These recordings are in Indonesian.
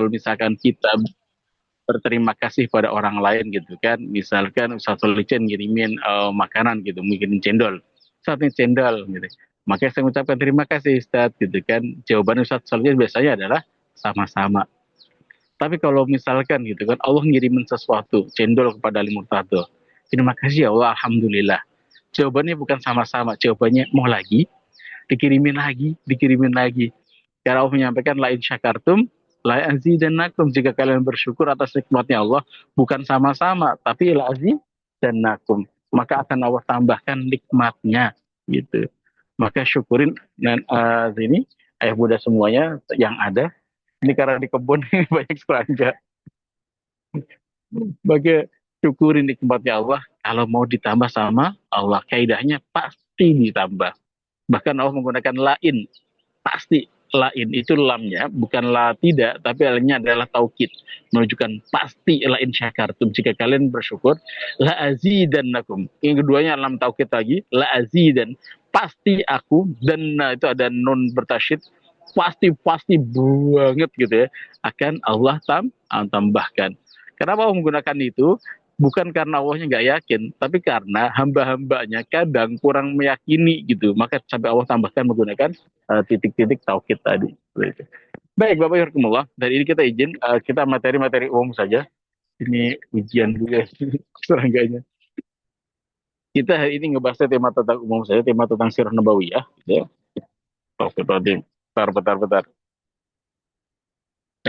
kalau misalkan kita berterima kasih pada orang lain gitu kan, misalkan Ustaz Solicen ngirimin makanan gitu, mungkin cendol, Ustaz ini cendol gitu, makanya saya mengucapkan terima kasih Ustaz gitu kan. Jawaban Ustaz Solicen biasanya adalah sama-sama. Tapi kalau misalkan gitu kan Allah ngirimin sesuatu cendol kepada Ali Murtado, terima kasih ya Allah, alhamdulillah. Jawabannya bukan sama-sama, jawabannya mau lagi, dikirimin lagi. Karena Allah menyampaikan lain syakartum la azidannakum, jika kalian bersyukur atas nikmatnya Allah bukan sama-sama tapi la azidannakum, maka akan Allah tambahkan nikmatnya gitu. Maka syukurin. Dan ini ayah bunda semuanya yang ada ini, karena di kebun banyak serangga, maka syukurin nikmatnya Allah. Kalau mau ditambah sama Allah, kaidahnya pasti ditambah. Bahkan Allah menggunakan lain, pasti. Lain itu lamnya bukan la tidak, tapi lainnya adalah taukid, menunjukkan pasti. Lain syakartum, jika kalian bersyukur, la azidannakum. Yang keduanya lam taukid lagi, la azidan, pasti aku. Dan itu ada nun bertasyid, pasti pasti banget gitu ya, akan Allah tambahkan. Kenapa Allah menggunakan itu? Bukan karena Allahnya nggak yakin, tapi karena hamba-hambanya kadang kurang meyakini gitu. Maka sampai Allah tambahkan menggunakan titik-titik taukid tadi. Baik, Bapak Yarkumullah. Dari ini kita izin kita materi-materi umum saja. Ini ujian juga serangganya. Kita hari ini ngebahas tema tentang umum saja, tema tentang sirah nabawiyah. Gitu ya. Oke, bentar.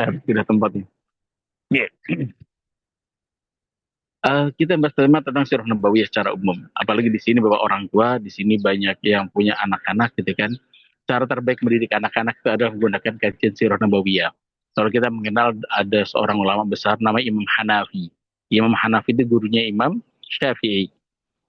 Ya, tidak tempatnya. Yeah. Kita bahas tema tentang sirah nabawiyah secara umum. Apalagi di sini bapak orang tua, di sini banyak yang punya anak-anak gitu kan. Cara terbaik mendidik anak-anak itu adalah menggunakan kajian sirah nabawiyah. Kalau kita mengenal ada seorang ulama besar namanya Imam Hanafi. Imam Hanafi itu gurunya Imam Syafi'i.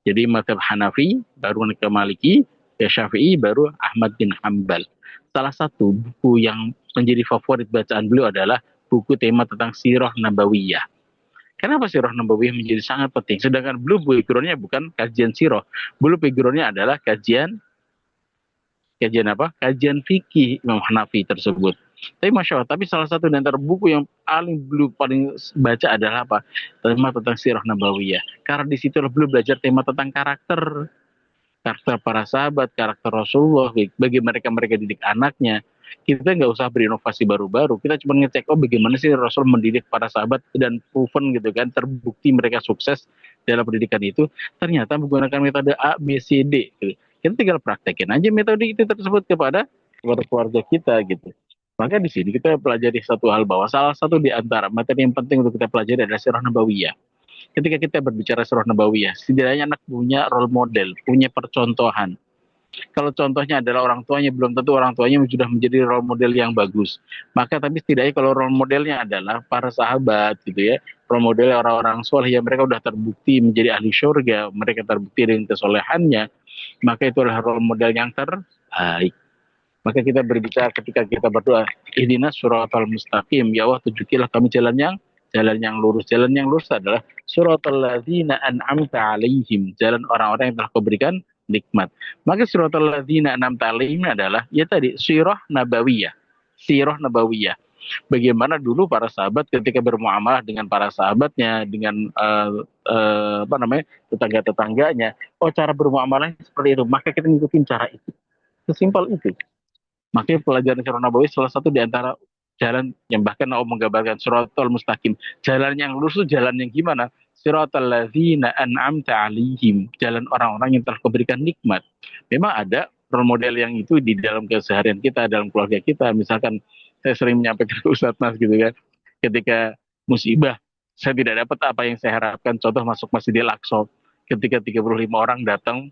Jadi mazhab Hanafi, baru ke Maliki, ke Syafi'i, baru Ahmad bin Hambal. Salah satu buku yang menjadi favorit bacaan beliau adalah buku tema tentang sirah nabawiyah. Kenapa sirah nabawiyah menjadi sangat penting? Sedangkan beliau backgroundnya bukan kajian sirah. Beliau backgroundnya adalah kajian apa? Kajian fikih Imam Hanafi tersebut. Tapi masya Allah, tapi salah satu di antara buku yang paling baca adalah apa? Tema tentang sirah nabawiyah. Karena di situ beliau belajar tema tentang karakter para sahabat, karakter Rasulullah, bagi mereka didik anaknya. Kita nggak usah berinovasi baru-baru, kita cuma ngecek oh bagaimana sih Rasul mendidik para sahabat, dan proven gitu kan, terbukti mereka sukses dalam pendidikan itu ternyata menggunakan metode A, B, C, D gitu. Kita tinggal praktekin aja metode itu tersebut kepada keluarga kita gitu. Maka di sini kita pelajari satu hal, bahwa salah satu di antara materi yang penting untuk kita pelajari adalah sirah nabawiyah. Ketika kita berbicara sirah nabawiyah, setidaknya anak punya role model, punya percontohan. Kalau contohnya adalah orang tuanya, belum tentu orang tuanya sudah menjadi role model yang bagus. Maka tapi setidaknya kalau role modelnya adalah para sahabat gitu ya, role model orang-orang soleh yang mereka sudah terbukti menjadi ahli syurga, mereka terbukti dengan kesolehannya, maka itu adalah role model yang terbaik. Maka kita berbicara ketika kita berdoa, ihdinas siratal mustaqim, ya Allah tunjukilah kami jalan yang lurus. Jalan yang lurus adalah siratal ladzina an'amta alaihim, jalan orang-orang yang telah kau berikan nikmat. Maka siratal ladzina an'amta alaihim adalah ya tadi sirah nabawiyah. Sirah nabawiyah. Bagaimana dulu para sahabat ketika bermuamalah dengan para sahabatnya, dengan apa namanya, tetangga-tetangganya. Oh, cara bermuamalah seperti itu. Maka kita ngikutin cara itu. Sesimpel itu. Makanya pelajaran sirah nabawiyah salah satu di antara jalan yang bahkan Allah menggambarkan siratal mustaqim. Jalan yang lurus itu jalan yang gimana? Siratal ladzina an'amta alaihim. Jalan orang-orang yang telah kuberikan nikmat. Memang ada role model yang itu di dalam keseharian kita, dalam keluarga kita. Misalkan saya sering menyampaikan ke Ustadz Mas gitu kan. Ketika musibah, saya tidak dapat apa yang saya harapkan. Contoh masuk Masjidil Aqsa. Ketika 35 orang datang,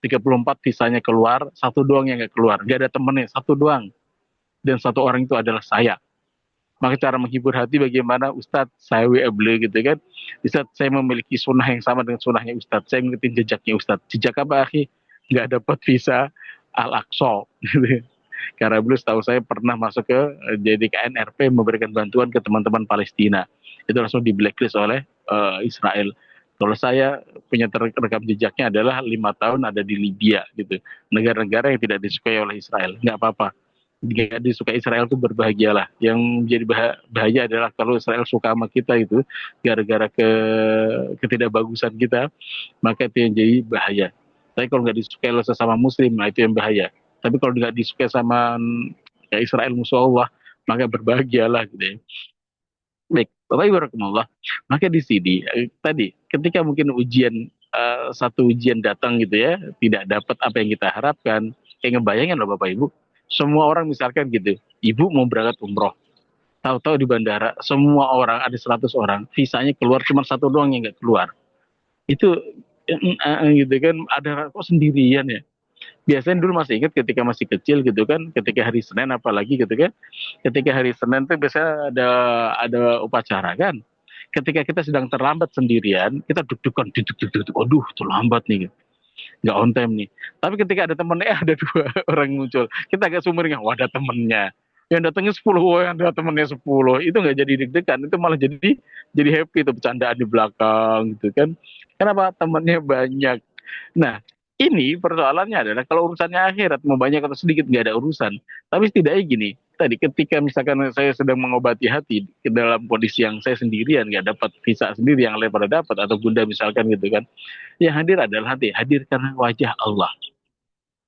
34 visanya keluar, satu doang yang nggak keluar. Gak ada temennya, satu doang. Dan satu orang itu adalah saya. Maka cara menghibur hati bagaimana, Ustadz saya WA gitu kan. Ustadz saya memiliki sunnah yang sama dengan sunnahnya Ustadz. Saya ngikutin jejaknya Ustadz. Jejak apa akhi? Nggak dapat visa Al-Aqsa. Karena beliau setahu saya pernah masuk ke jadi KNRP memberikan bantuan ke teman-teman Palestina. Itu langsung di blacklist oleh Israel. Kalau saya punya rekam jejaknya adalah 5 tahun ada di Libya gitu, negara-negara yang tidak disukai oleh Israel. Nggak apa-apa, Jika disuka Israel itu berbahagialah. Yang menjadi bahaya adalah kalau Israel suka sama kita itu gara-gara ketidakbagusan kita, maka itu yang jadi bahaya. Tapi kalau nggak disukai oleh sesama Muslim, nah itu yang bahaya. Tapi kalau nggak disukai sama ya Israel musuh Allah, maka berbahagialah gitu ya. Baik, Bapak Ibu Rahimakumullah. Maka di sini tadi ketika mungkin satu ujian datang gitu ya, tidak dapat apa yang kita harapkan, kayak ngebayangin loh Bapak Ibu, semua orang misalkan gitu, ibu mau berangkat umroh, tahu-tahu di bandara semua orang ada 100 orang, visanya keluar cuma satu doang yang nggak keluar. Itu gitu kan, ada kok sendirian ya. Biasanya dulu masih ingat ketika masih kecil gitu kan, ketika hari Senin apalagi gitu kan, ketika hari Senin tuh biasanya ada upacara kan. Ketika kita sedang terlambat sendirian, kita deg-degan, duduk, aduh terlambat nih, nggak on time nih. Tapi ketika ada temennya, ada dua orang muncul, kita agak sumringah, wah ada temennya. Yang datangnya 10, wah ada temennya 10. Itu nggak jadi deg-degan, itu malah jadi happy tuh bercandaan di belakang gitu kan. Kenapa? Temennya banyak. Nah, ini persoalannya adalah kalau urusannya akhirat mau banyak atau sedikit nggak ada urusan. Tapi setidaknya gini, tadi ketika misalkan saya sedang mengobati hati ke dalam kondisi yang saya sendirian nggak dapat visa sendiri yang lain pada dapat atau bunda misalkan gitu kan, yang hadir adalah hati, hadir karena wajah Allah.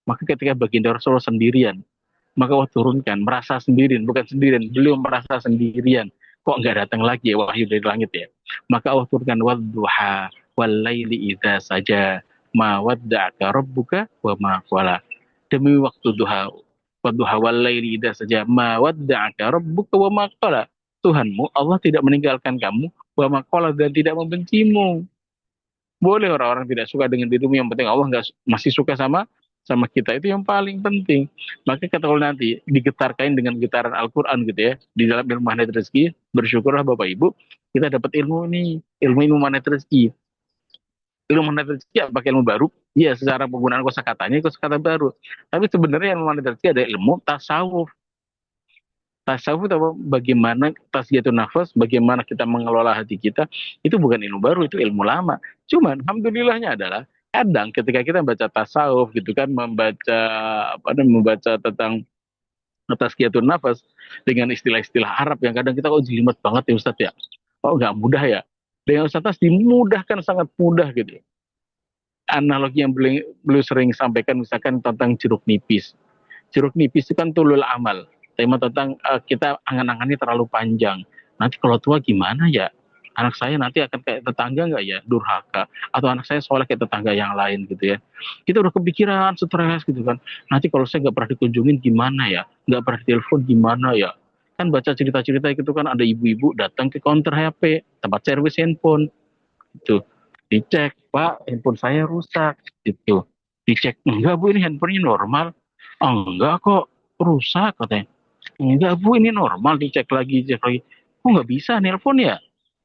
Maka ketika baginda Rasulullah sendirian, maka Allah turunkan merasa sendirian, bukan sendirian, belum merasa sendirian. Kok nggak datang lagi ya wahyu dari langit ya? Maka Allah turunkan wadduha wal laili idza saja ma wadda'aka rabbuka wa ma qala. Demi waktu duha, wadduha wal laili idza saja ma wadda'aka rabbuka wa ma qala. Tuhanmu Allah tidak meninggalkan kamu wa ma qala dan tidak membencimu. Boleh orang-orang tidak suka dengan dirimu, yang penting Allah nggak masih suka sama sama kita, itu yang paling penting. Maka kata kalau nanti digetarkan dengan getaran Al-Quran gitu ya, di dalam ilmu magnet rezeki, bersyukurlah Bapak Ibu, kita dapat ilmu nih, ilmu magnet rezeki. Ilmu magnet rezeki apa ilmu baru? Iya, secara penggunaan kosakatanya kosakata baru. Tapi sebenarnya ilmu magnet rezeki ada ilmu tasawuf. Tasawuf itu apa? Bagaimana tasgiyatun nafas, bagaimana kita mengelola hati kita, itu bukan ilmu baru, itu ilmu lama. Cuman alhamdulillahnya adalah kadang ketika kita baca tasawuf gitu kan, membaca membaca tentang tasgiyatun nafas dengan istilah-istilah Arab yang kadang kita kok jelimet banget ya Ustadz ya. Kok nggak mudah ya? Dengan Ustadz dimudahkan, sangat mudah gitu. Analogi yang beliau sering sampaikan misalkan tentang jeruk nipis. Jeruk nipis itu kan tulul amal. Tema tentang kita angan-angannya terlalu panjang. Nanti kalau tua gimana ya? Anak saya nanti akan kayak tetangga nggak ya, durhaka? Atau anak saya soalnya kayak tetangga yang lain gitu ya. Kita udah kepikiran, stres gitu kan. Nanti kalau saya nggak pernah dikunjungin gimana ya? Nggak pernah telepon gimana ya? Kan baca cerita-cerita itu kan ada ibu-ibu datang ke counter HP, tempat servis handphone. Itu dicek, Pak, handphone saya rusak. Gitu. Dicek, enggak Bu, ini handphonenya normal. Oh, enggak kok, rusak katanya. Enggak Bu, ini normal. Dicek lagi, cek lagi. Kok nggak bisa nelpon ya?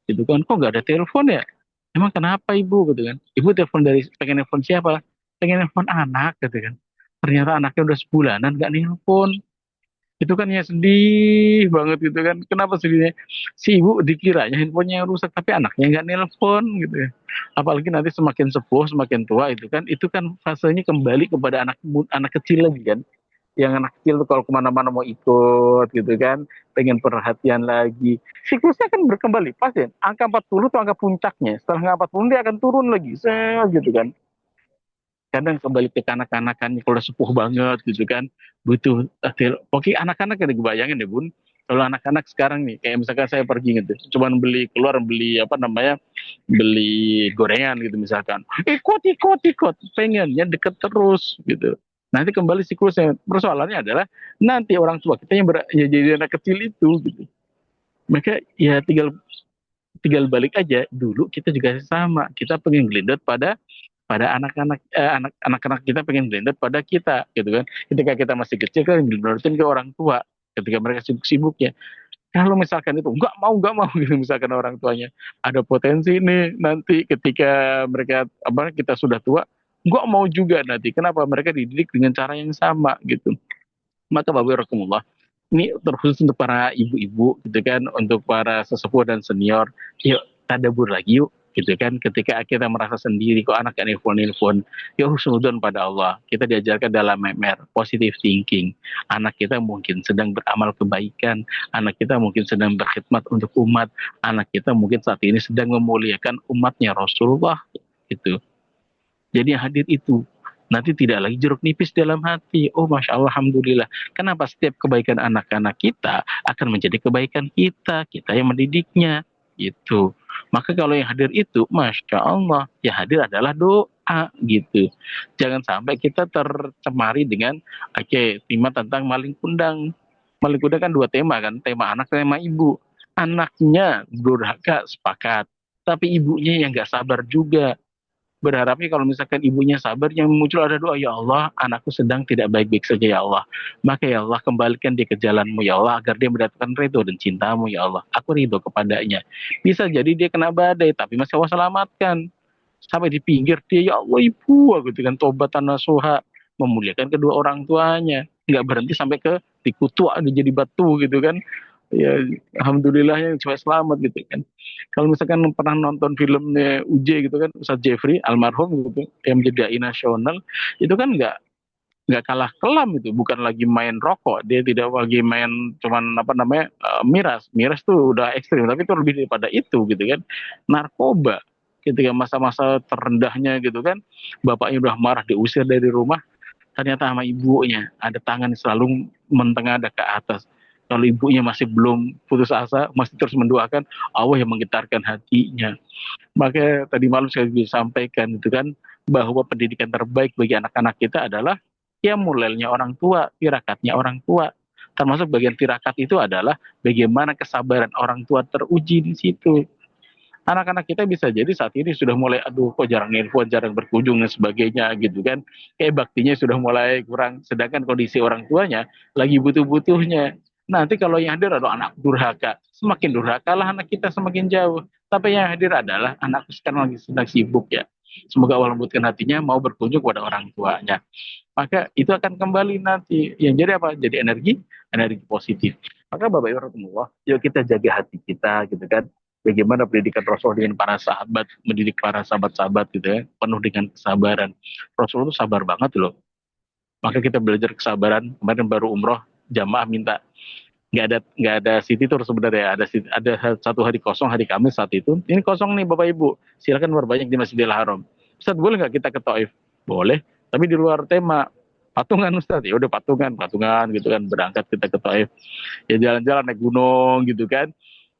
Gitu kan, kok nggak ada telepon ya? Emang kenapa Ibu? Gitu kan. Ibu telepon pengen nelpon siapa? Pengen nelpon anak, gitu kan. Ternyata anaknya udah sebulanan nggak nelpon. Itu kan ya sedih banget gitu kan. Kenapa sedihnya? Si ibu dikiranya handphonenya yang rusak, tapi anaknya nggak nelpon gitu ya. Apalagi nanti semakin sepuh, semakin tua itu kan fasenya kembali kepada anak anak kecil lagi kan. Yang anak kecil tuh kalau kemana-mana mau ikut gitu kan, pengen perhatian lagi. Siklusnya kan berkembali, pas ya. Angka 40 tuh angka puncaknya. Setelah angka 40 dia akan turun lagi, gitu kan. Kadang kembali ke kanak-kanakannya kalau udah sepuh banget gitu kan, butuh oke anak-anak ada kebayangin deh Bun, kalau anak-anak sekarang nih kayak misalkan saya pergi gitu cuman beli apa namanya, beli gorengan gitu misalkan, ikut pengennya deket terus gitu. Nanti kembali siklusnya, persoalannya adalah nanti orang tua kita yang ya jadi anak kecil itu gitu. Maka ya tinggal tinggal balik aja, dulu kita juga sama, kita pengen gelindot pada anak-anak kita pengen blended pada kita gitu kan. Ketika kita masih kecil kan blenderin ke orang tua ketika mereka sibuk-sibuknya. Kalau misalkan itu nggak mau gitu, misalkan orang tuanya ada potensi nih nanti ketika mereka apa kita sudah tua nggak mau juga, nanti kenapa mereka dididik dengan cara yang sama gitu. Maka Bapak Rasulullah ini terkhusus untuk para ibu-ibu gitu kan, untuk para sesepuh dan senior, yuk tadabur lagi yuk, gitu kan. Ketika kita merasa sendiri kok anak gak nelfon-nelfon, ya husnudon pada Allah. Kita diajarkan dalam MR positive thinking. Anak kita mungkin sedang beramal kebaikan, anak kita mungkin sedang berkhidmat untuk umat, anak kita mungkin saat ini sedang memuliakan umatnya Rasulullah gitu. Jadi yang hadir itu nanti tidak lagi jeruk nipis dalam hati. Oh, masya Allah, alhamdulillah. Kenapa setiap kebaikan anak-anak kita akan menjadi kebaikan kita, kita yang mendidiknya, gitu. Maka kalau yang hadir itu, masya Allah, yang hadir adalah doa, gitu. Jangan sampai kita tercemari dengan, oke, tema tentang maling kundang. Maling kundang kan dua tema kan, tema anak, tema ibu. Anaknya durhaka sepakat, tapi ibunya yang nggak sabar juga. Berharapnya kalau misalkan ibunya sabar, yang muncul ada doa, ya Allah, anakku sedang tidak baik-baik saja ya Allah. Maka ya Allah, kembalikan dia ke jalanmu ya Allah, agar dia mendapatkan ridho dan cintamu ya Allah. Aku ridho kepadanya. Bisa jadi dia kena badai, tapi masih Allah selamatkan. Sampai di pinggir dia, ya Allah ibu, aku dengan tobatan nasuha, memuliakan kedua orang tuanya. Nggak berhenti sampai ke dikutuk, dia jadi batu gitu kan. Ya, alhamdulillah yang cuma selamat gitu kan. Kalau misalkan pernah nonton filmnya UJ gitu kan, Ustadz Jeffrey almarhum gitu, yang menjadi dai nasional, itu kan nggak kalah kelam itu, bukan lagi main rokok, dia tidak lagi main cuman apa namanya miras tuh udah ekstrim, tapi itu lebih daripada itu gitu kan, narkoba ketika masa-masa terendahnya gitu kan, bapaknya udah marah diusir dari rumah, ternyata sama ibunya ada tangan selalu mentengadah ke atas. Kalau ibunya masih belum putus asa, masih terus mendoakan, Allah yang menggetarkan hatinya. Maka tadi malam saya disampaikan itu kan, bahwa pendidikan terbaik bagi anak-anak kita adalah ya mulainya orang tua, tirakatnya orang tua. Termasuk bagian tirakat itu adalah bagaimana kesabaran orang tua teruji di situ. Anak-anak kita bisa jadi saat ini sudah mulai, aduh kok jarang nelfon, jarang berkunjung dan sebagainya gitu kan. Kayak baktinya sudah mulai kurang, sedangkan kondisi orang tuanya lagi butuh-butuhnya. Nanti kalau yang hadir adalah anak durhaka, semakin durhaka lah anak kita semakin jauh. Tapi yang hadir adalah anak sekarang lagi sedang sibuk ya. Semoga Allah lembutkan hatinya mau berkunjung kepada orang tuanya. Maka itu akan kembali nanti. Yang jadi apa? Jadi energi positif. Maka Bapak Ibu Rahimahullah, yuk kita jaga hati kita gitu kan. Bagaimana pendidikan Rasul dengan para sahabat, mendidik para sahabat-sahabat gitu ya, penuh dengan kesabaran. Rasul itu sabar banget loh. Maka kita belajar kesabaran. Kemarin baru umroh, jamaah minta nggak ada city tour sebenarnya, ada satu hari kosong, hari Kamis saat itu. Ini kosong nih Bapak Ibu, silakan berbanyak di Masjidil Haram. Ustaz, boleh nggak kita ke Taif? Boleh, tapi di luar tema. Patungan Ustaz, ya udah patungan gitu kan, berangkat kita ke Taif. Ya jalan-jalan naik gunung gitu kan.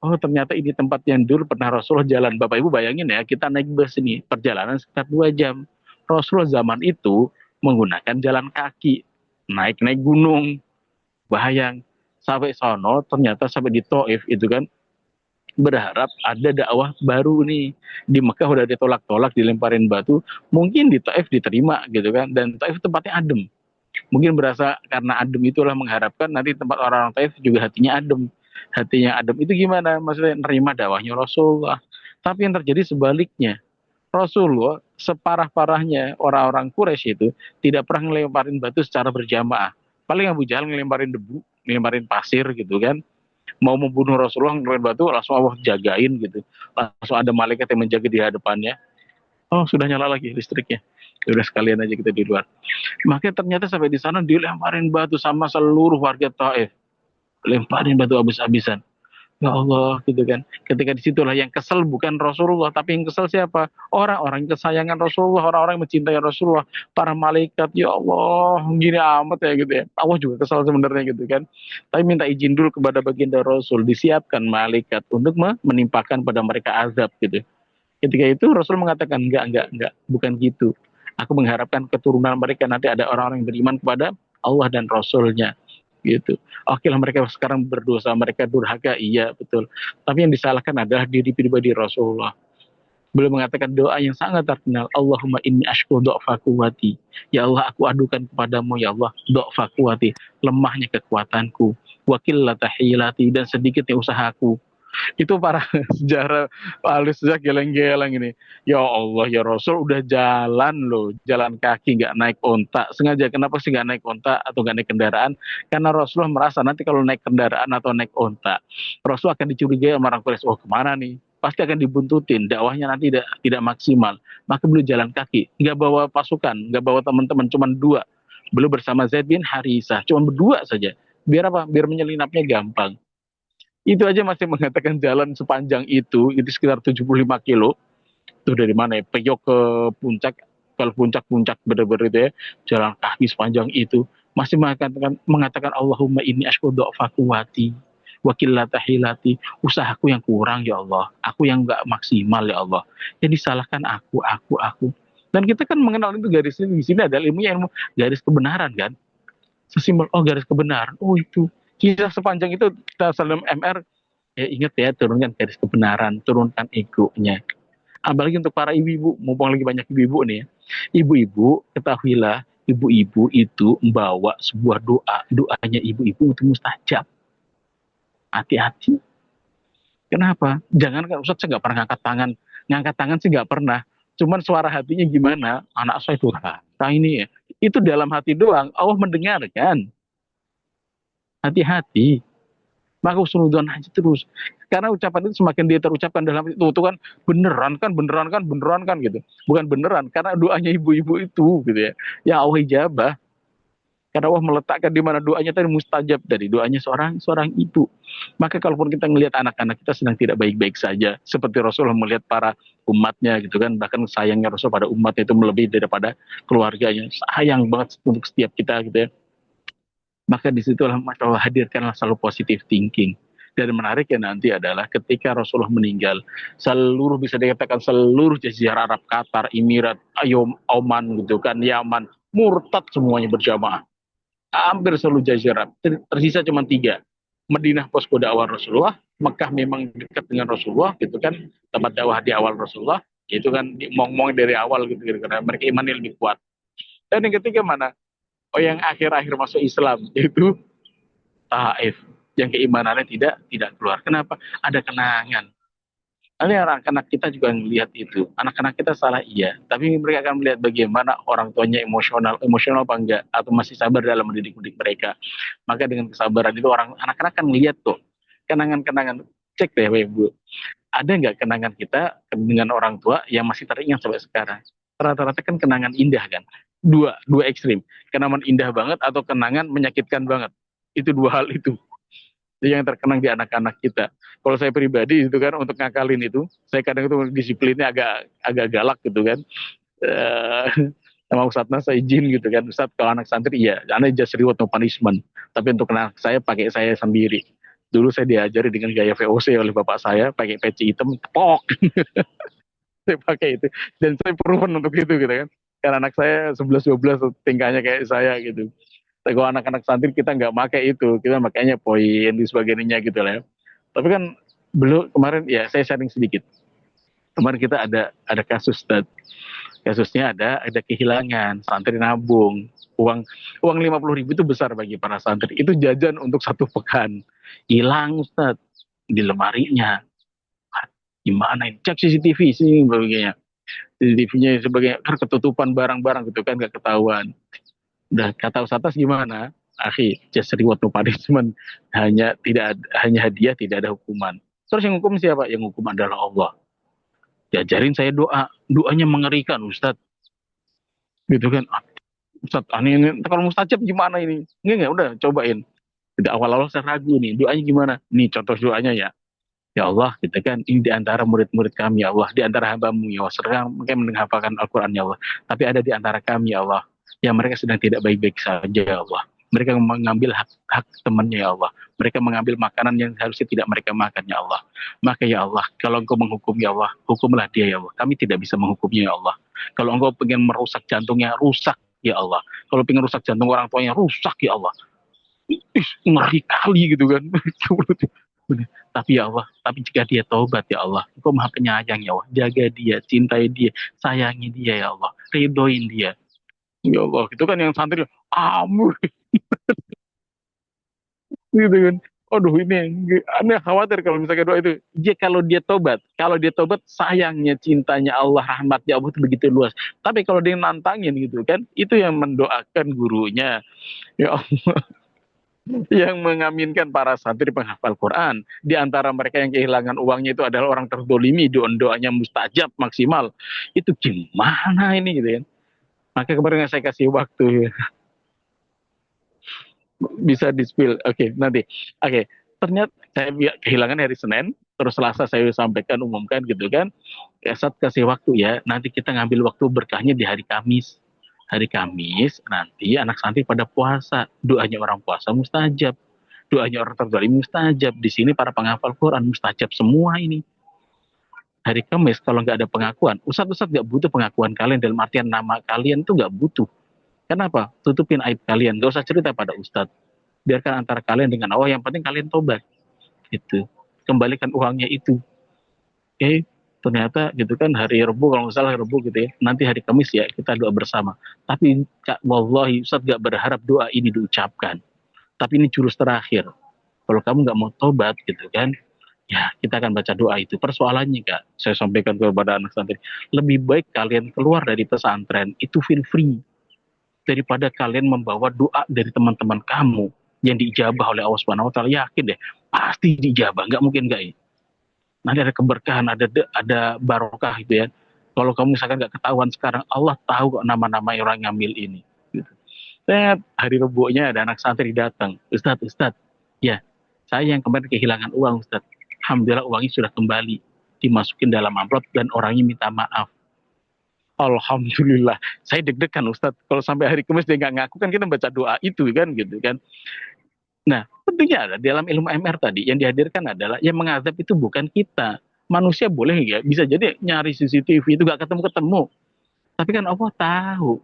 Oh ternyata ini tempat yang dulu pernah Rasulullah jalan. Bapak Ibu bayangin ya, kita naik bus ini, perjalanan sekitar 2 jam. Rasulullah zaman itu menggunakan jalan kaki, naik-naik gunung, bayang. Sampai sono ternyata sampai di Taif itu kan, berharap ada dakwah baru nih. Di Mekah udah ditolak-tolak, dilemparin batu, mungkin di Taif diterima gitu kan, dan Taif tempatnya adem. Mungkin berasa karena adem itulah mengharapkan nanti tempat orang-orang Taif juga hatinya adem. Hatinya adem itu gimana? Maksudnya nerima dakwahnya Rasulullah. Tapi yang terjadi sebaliknya. Rasulullah separah-parahnya orang-orang Quraisy itu tidak pernah ngelemparin batu secara berjamaah. Paling Abu Jahal ngelemparin debu, ngelemparin pasir gitu kan. Mau membunuh Rasulullah ngelemparin batu, langsung Allah jagain gitu. Langsung ada malaikat yang menjaga di hadapannya. Oh sudah nyala lagi listriknya. Ya udah sekalian aja kita di luar. Makanya ternyata sampai di sana dilemparin batu sama seluruh warga Taif. Lemparin batu habis-habisan. Ya Allah gitu kan. Ketika disitulah yang kesel bukan Rasulullah, tapi yang kesel siapa? Orang-orang kesayangan Rasulullah, orang-orang yang mencintai Rasulullah, para malaikat. Ya Allah, gini amat ya gitu ya. Allah juga kesel sebenarnya gitu kan. Tapi minta izin dulu kepada baginda Rasul, disiapkan malaikat untuk menimpakan pada mereka azab gitu. Ketika itu Rasul mengatakan enggak, bukan gitu. Aku mengharapkan keturunan mereka nanti ada orang-orang yang beriman kepada Allah dan Rasulnya gitu. Oke lah mereka sekarang berdosa, mereka durhaka, iya betul. Tapi yang disalahkan adalah diri pribadi Rasulullah. Beliau mengatakan doa yang sangat terkenal, Allahumma inni ashku do'fa quwati. Ya Allah, aku adukan kepadamu ya Allah, do'fa quwati, lemahnya kekuatanku, wakillata hilati, dan sedikitnya usahaku. Itu para sejarah ahli sejarah geleng-geleng ini. Ya Allah ya Rasul udah jalan loh, jalan kaki nggak naik onta. Sengaja kenapa sih nggak naik onta atau nggak naik kendaraan? Karena Rasulullah merasa nanti kalau naik kendaraan atau naik onta, Rasul akan dicurigai sama orang Quraisy. Oh kemana nih? pasti akan dibuntutin, dakwahnya nanti tidak maksimal. Maka beliau jalan kaki, nggak bawa pasukan, nggak bawa teman-teman, cuma dua. Beliau bersama Zaid bin Harisah, cuma berdua saja. Biar apa? Biar menyelinapnya gampang. Itu aja masih mengatakan jalan sepanjang itu sekitar 75 kilo. Itu dari mana ya? Peyok ke puncak, kalau puncak-puncak bener-bener itu ya, jalan kaki sepanjang itu. Masih mengatakan Allahumma ini asyku do'fa kuwati wakil tahilati, usahaku yang kurang ya Allah, aku yang nggak maksimal ya Allah, jadi salahkan aku. Dan kita kan mengenal itu garisnya di sini adalah ilmu garis kebenaran kan, sesimpel oh garis kebenaran, oh itu kisah sepanjang itu kita salam MR, ya ingat ya, turunkan garis kebenaran, turunkan egonya. Apalagi untuk para ibu-ibu, mumpung lagi banyak ibu-ibu nih ya, ibu-ibu ketahuilah, ibu-ibu itu membawa sebuah doanya ibu-ibu itu mustajab. Hati-hati. Kenapa? Jangan kan Ustadz, saya nggak pernah ngangkat tangan sih nggak pernah. Cuman suara hatinya gimana? Anak saya itu ini ya. Itu dalam hati doang. Allah mendengarkan. Hati-hati. Maka usnudon aja terus. Karena ucapan itu semakin dia terucapkan dalam itu kan beneran kan gitu. Bukan beneran karena doanya ibu-ibu itu gitu ya. Ya Allah ijabah. Karena Allah meletakkan di mana doanya tadi mustajab dari doanya seorang ibu. Maka kalaupun kita melihat anak-anak kita sedang tidak baik-baik saja, seperti Rasulullah melihat para umatnya gitu kan, bahkan sayangnya Rasul pada umatnya itu melebihi daripada keluarganya. Sayang banget untuk setiap kita gitu ya. Maka disitulah Masya Allah hadirkanlah selalu positive thinking. Dan menariknya nanti adalah ketika Rasulullah meninggal, seluruh bisa dikatakan seluruh jazirah Arab, Qatar, Emirat, Oman gitu kan, Yaman, murtad semuanya berjamaah. Hampir seluruh jazirah. Tersisa cuma tiga. Madinah posko dakwah Rasulullah, Mekah memang dekat dengan Rasulullah gitu kan, tempat dakwah di awal Rasulullah, itu kan ngomong dari awal gitu, karena mereka imannya lebih kuat. Dan yang ketiga mana? Oh, yang akhir-akhir masuk Islam, yaitu Taif, yang keimanannya tidak keluar. Kenapa? Ada kenangan. Nanti anak-anak kita juga melihat itu. Anak-anak kita salah iya, tapi mereka akan melihat bagaimana orang tuanya emosional apa enggak, atau masih sabar dalam mendidik mereka. Maka dengan kesabaran itu anak-anak kan melihat tuh kenangan-kenangan. Cek deh Ibu, ada nggak kenangan kita dengan orang tua yang masih teringat sampai sekarang? Rata-rata kan kenangan indah kan. Dua ekstrim. Kenangan indah banget atau kenangan menyakitkan banget. Itu dua hal itu yang terkenang di anak-anak kita. Kalau saya pribadi itu kan untuk ngakalin itu, saya kadang itu disiplinnya agak galak gitu kan. Eh, sama Ustadznya saya izin gitu kan, Ustadz kalau anak santri iya, anak just reward no punishment. Tapi untuk anak saya pakai saya sendiri. Dulu saya diajari dengan gaya VOC oleh bapak saya, pakai peci hitam, tepok. Saya pakai itu. Dan saya proven untuk itu gitu kan. Karena anak saya 11-12 tingkahnya kayak saya gitu. Kalau anak-anak santri kita nggak pakai itu, kita makanya poin di sebagainya gitu lah ya. Tapi kan belum kemarin ya saya sharing sedikit. Kemarin kita ada kasus kasusnya ada kehilangan santri nabung uang 50.000 itu besar bagi para santri, itu jajan untuk 1 pekan, hilang Ustaz di lemarinya. Gimana ini, cek CCTV sih sebagainya, CCTV-nya sebagai ketutupan barang-barang gitu kan, nggak ketahuan. Udah kata Ustaz gimana? Akhi, just reward no punishment. Hanya hadiah, tidak ada hukuman. Terus yang hukum siapa? Yang hukum adalah Allah. Diajarin saya doanya mengerikan Ustaz. Gitu kan. Ustaz, ini kalau mustajab gimana ini? Enggak, udah cobain. Tidak awal-awal saya ragu nih, doanya gimana? Nih contoh doanya ya. Ya Allah, kita kan ini di antara murid-murid kami ya Allah, di antara hamba-Mu ya Allah, sedang mungkin menghafalkan Al-Quran ya Allah. Tapi ada di antara kami ya Allah, yang mereka sedang tidak baik-baik saja ya Allah. Mereka mengambil hak temannya ya Allah. Mereka mengambil makanan yang harusnya tidak mereka makan ya Allah. Maka ya Allah, kalau Engkau menghukum ya Allah, hukumlah dia ya Allah. Kami tidak bisa menghukumnya ya Allah. Kalau Engkau pengen merusak jantungnya, rusak ya Allah. Kalau pengen rusak jantung orang tuanya, rusak ya Allah. Ngeri kali gitu kan. Tapi ya Allah, tapi jika dia taubat ya Allah, Engkau maha penyayang ya Allah, jaga dia, cintai dia, sayangi dia ya Allah, ridoin dia ya Allah. Itu kan yang santri amur gitu kan. Aduh, ini aneh, khawatir kalau misalnya doa itu. Kalau dia tobat, sayangnya, cintanya Allah, rahmatnya Allah itu begitu luas. Tapi kalau dia nantangin gitu kan, itu yang mendoakan gurunya. Ya Allah, yang mengaminkan para santri penghafal Quran. Di antara mereka yang kehilangan uangnya itu adalah orang terdolimi, doanya mustajab maksimal. Itu gimana ini gitu ya? Maka kemarin saya kasih waktu bisa di spill. Oke, nanti. Oke, ternyata saya kehilangan hari Senin, terus Selasa saya sampaikan umumkan gitu kan. Saat kasih waktu ya, nanti kita ngambil waktu berkahnya di hari Kamis. Hari Kamis nanti anak santri pada puasa, doanya orang puasa mustajab, doanya orang terzalim mustajab. Di sini para penghafal Quran mustajab semua ini. Hari Kamis kalau nggak ada pengakuan, Ustadz nggak butuh pengakuan kalian dalam artian nama kalian tuh nggak butuh. Kenapa? Tutupin aib kalian, nggak usah cerita pada Ustadz. Biarkan antara kalian dengan Allah, yang penting kalian tobat. Gitu. Kembalikan uangnya itu. Oke, ternyata gitu kan hari Rabu kalau nggak salah Rabu gitu ya. Nanti hari Kamis ya kita doa bersama. Tapi Kak, wallahi Ustadz gak berharap doa ini diucapkan. Tapi ini jurus terakhir. Kalau kamu nggak mau tobat gitu kan, ya kita akan baca doa itu. Persoalannya Kak, saya sampaikan kepada anak santri, lebih baik kalian keluar dari pesantren itu feel free daripada kalian membawa doa dari teman-teman kamu yang diijabah oleh Allah Subhanahu wa taala. Yakin deh, pasti diijabah, nggak mungkin nggak. Nanti ada keberkahan, ada barokah gitu ya. Kalau kamu misalkan nggak ketahuan sekarang, Allah tahu kok nama-nama orang ngambil ini. Gitu. Hari Rebunya ada anak santri datang, Ustadz, ya saya yang kemarin kehilangan uang Ustadz. Alhamdulillah uangnya sudah kembali, dimasukin dalam amplop dan orangnya minta maaf. Alhamdulillah, saya deg-degan Ustadz. Kalau sampai hari Kamis dia nggak ngaku kan kita baca doa itu kan gitu kan. Nah, tentunya ada dalam ilmu MR tadi yang dihadirkan adalah yang mengadab itu bukan kita. Manusia boleh ya, bisa jadi nyari CCTV itu gak ketemu-ketemu. Tapi kan Allah tahu.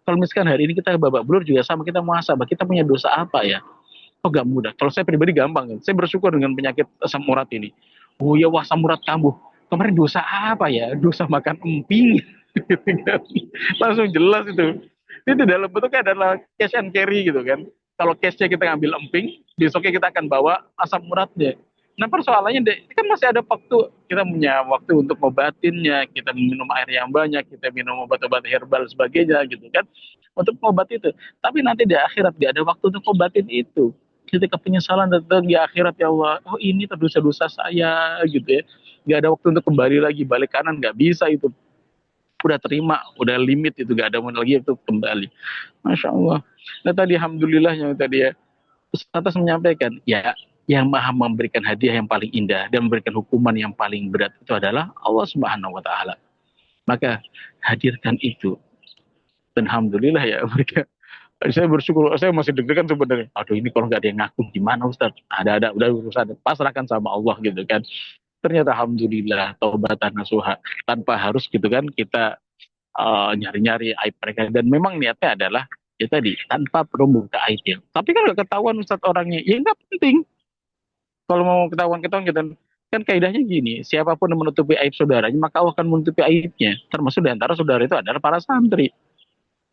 Kalau misalkan hari ini kita babak belur juga sama kita muhasabah, kita punya dosa apa ya? Oh gak mudah. Kalau saya pribadi gampang. Saya bersyukur dengan penyakit asam urat ini. Oh ya wah asam urat kambuh. Kemarin dosa apa ya? Dosa makan emping. Langsung jelas itu. Itu dalam bentuknya adalah cash and carry gitu kan. Kalau cashnya kita ngambil emping, besoknya kita akan bawa asam uratnya. Nah persoalannya deh, kan masih ada waktu, kita punya waktu untuk ngobatinnya, kita minum air yang banyak, kita minum obat-obat herbal sebagainya gitu kan, untuk ngobat itu. Tapi nanti di akhirat gak ada waktu untuk ngobatin itu. Ketika penyesalan datang di akhirat, ya Allah, oh ini terdosa-dosa saya gitu ya. Gak ada waktu untuk kembali lagi, balik kanan gak bisa itu. Udah terima, udah limit itu, gak ada mau lagi itu kembali. Masya Allah. Nah tadi Alhamdulillah yang tadi ya, Ustaz menyampaikan, ya yang maha memberikan hadiah yang paling indah dan memberikan hukuman yang paling berat itu adalah Allah Subhanahu wa taala. Maka hadirkan itu. Dan alhamdulillah ya mereka, saya bersyukur, saya masih deg-degan sebenarnya. Aduh ini kalau nggak ada yang ngaku gimana Ustaz? Ada udah urusan pasrahkan sama Allah gitu kan. Ternyata alhamdulillah taubatan nasuha, tanpa harus gitu kan kita nyari-nyari aib mereka, dan memang niatnya adalah ya tadi tanpa perlu membuka aibnya. Tapi kan nggak ketahuan Ustaz orangnya, ya nggak penting. Kalau mau ketahuan kita kan kaidahnya gini, siapapun yang menutupi aib saudaranya maka Allah akan menutupi aibnya. Termasuk di antara saudara itu adalah para santri.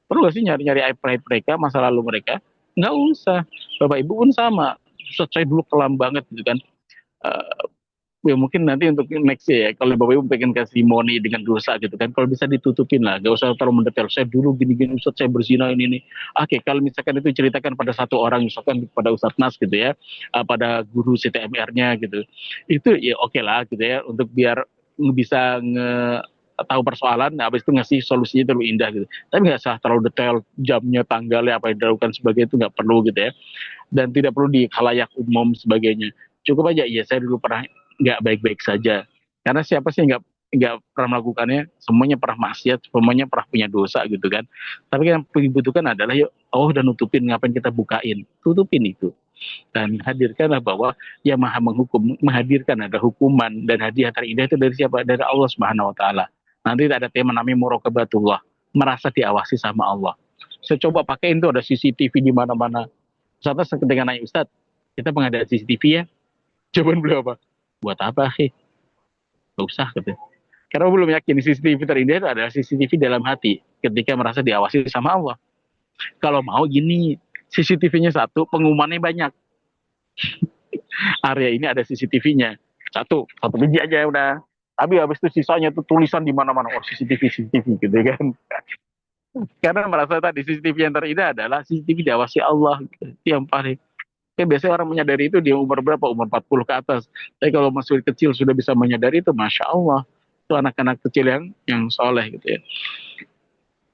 Perlu gak sih nyari-nyari aib mereka, masa lalu mereka? Nggak usah. Bapak Ibu pun sama. Ustaz saya dulu kelam banget gitu kan. Eh, ya mungkin nanti untuk next ya, kalau Bapak Ibu pengen kasih money dengan dosa gitu kan, kalau bisa ditutupin lah, gak usah terlalu mendetail. Saya dulu gini-gini Ustaz, saya berzina ini. Oke, kalau misalkan itu ceritakan pada satu orang, misalkan pada Ustaz Nas gitu ya, pada guru CTMR-nya gitu, itu ya oke lah gitu ya, untuk biar bisa tahu persoalan, nah, habis itu ngasih solusinya terlalu indah gitu. Tapi nggak usah terlalu detail, jamnya, tanggalnya, apa yang dilakukan sebagainya, itu nggak perlu gitu ya. Dan tidak perlu di khalayak umum sebagainya. Cukup aja, iya saya dulu pernah nggak baik-baik saja. Karena siapa sih nggak pernah melakukannya, semuanya pernah maksiat, semuanya pernah punya dosa gitu kan. Tapi yang dibutuhkan adalah yuk, oh udah nutupin, ngapain kita bukain, tutupin itu. Dan hadirkanlah bahwa yang maha menghukum, menghadirkan ada hukuman dan hadiah terindah itu dari siapa? Dari Allah Subhanahu wa taala. Nanti ada tema namanya muraqabatullah, merasa diawasi sama Allah. Saya coba pakai itu, ada CCTV di mana-mana. Ustaz ketika nanya, Ustaz, kita pengadaan CCTV ya? Jawaban beliau apa? Buat apa, gak usah gitu. Karena belum yakin CCTV terindah itu adalah CCTV dalam hati ketika merasa diawasi sama Allah. Kalau mau gini, CCTV-nya satu, pengumumannya banyak. Area ini ada CCTV-nya. Satu biji aja udah. Tapi habis itu sisanya tuh tulisan di mana-mana. Oh CCTV gitu kan. Karena merasa tadi CCTV yang terindah adalah CCTV diawasi Allah. Gitu. Itu yang paling. Kayak biasanya orang menyadari itu di umur berapa? Umur 40 ke atas. Tapi kalau masih kecil sudah bisa menyadari itu, Masya Allah. Itu anak-anak kecil yang soleh gitu ya.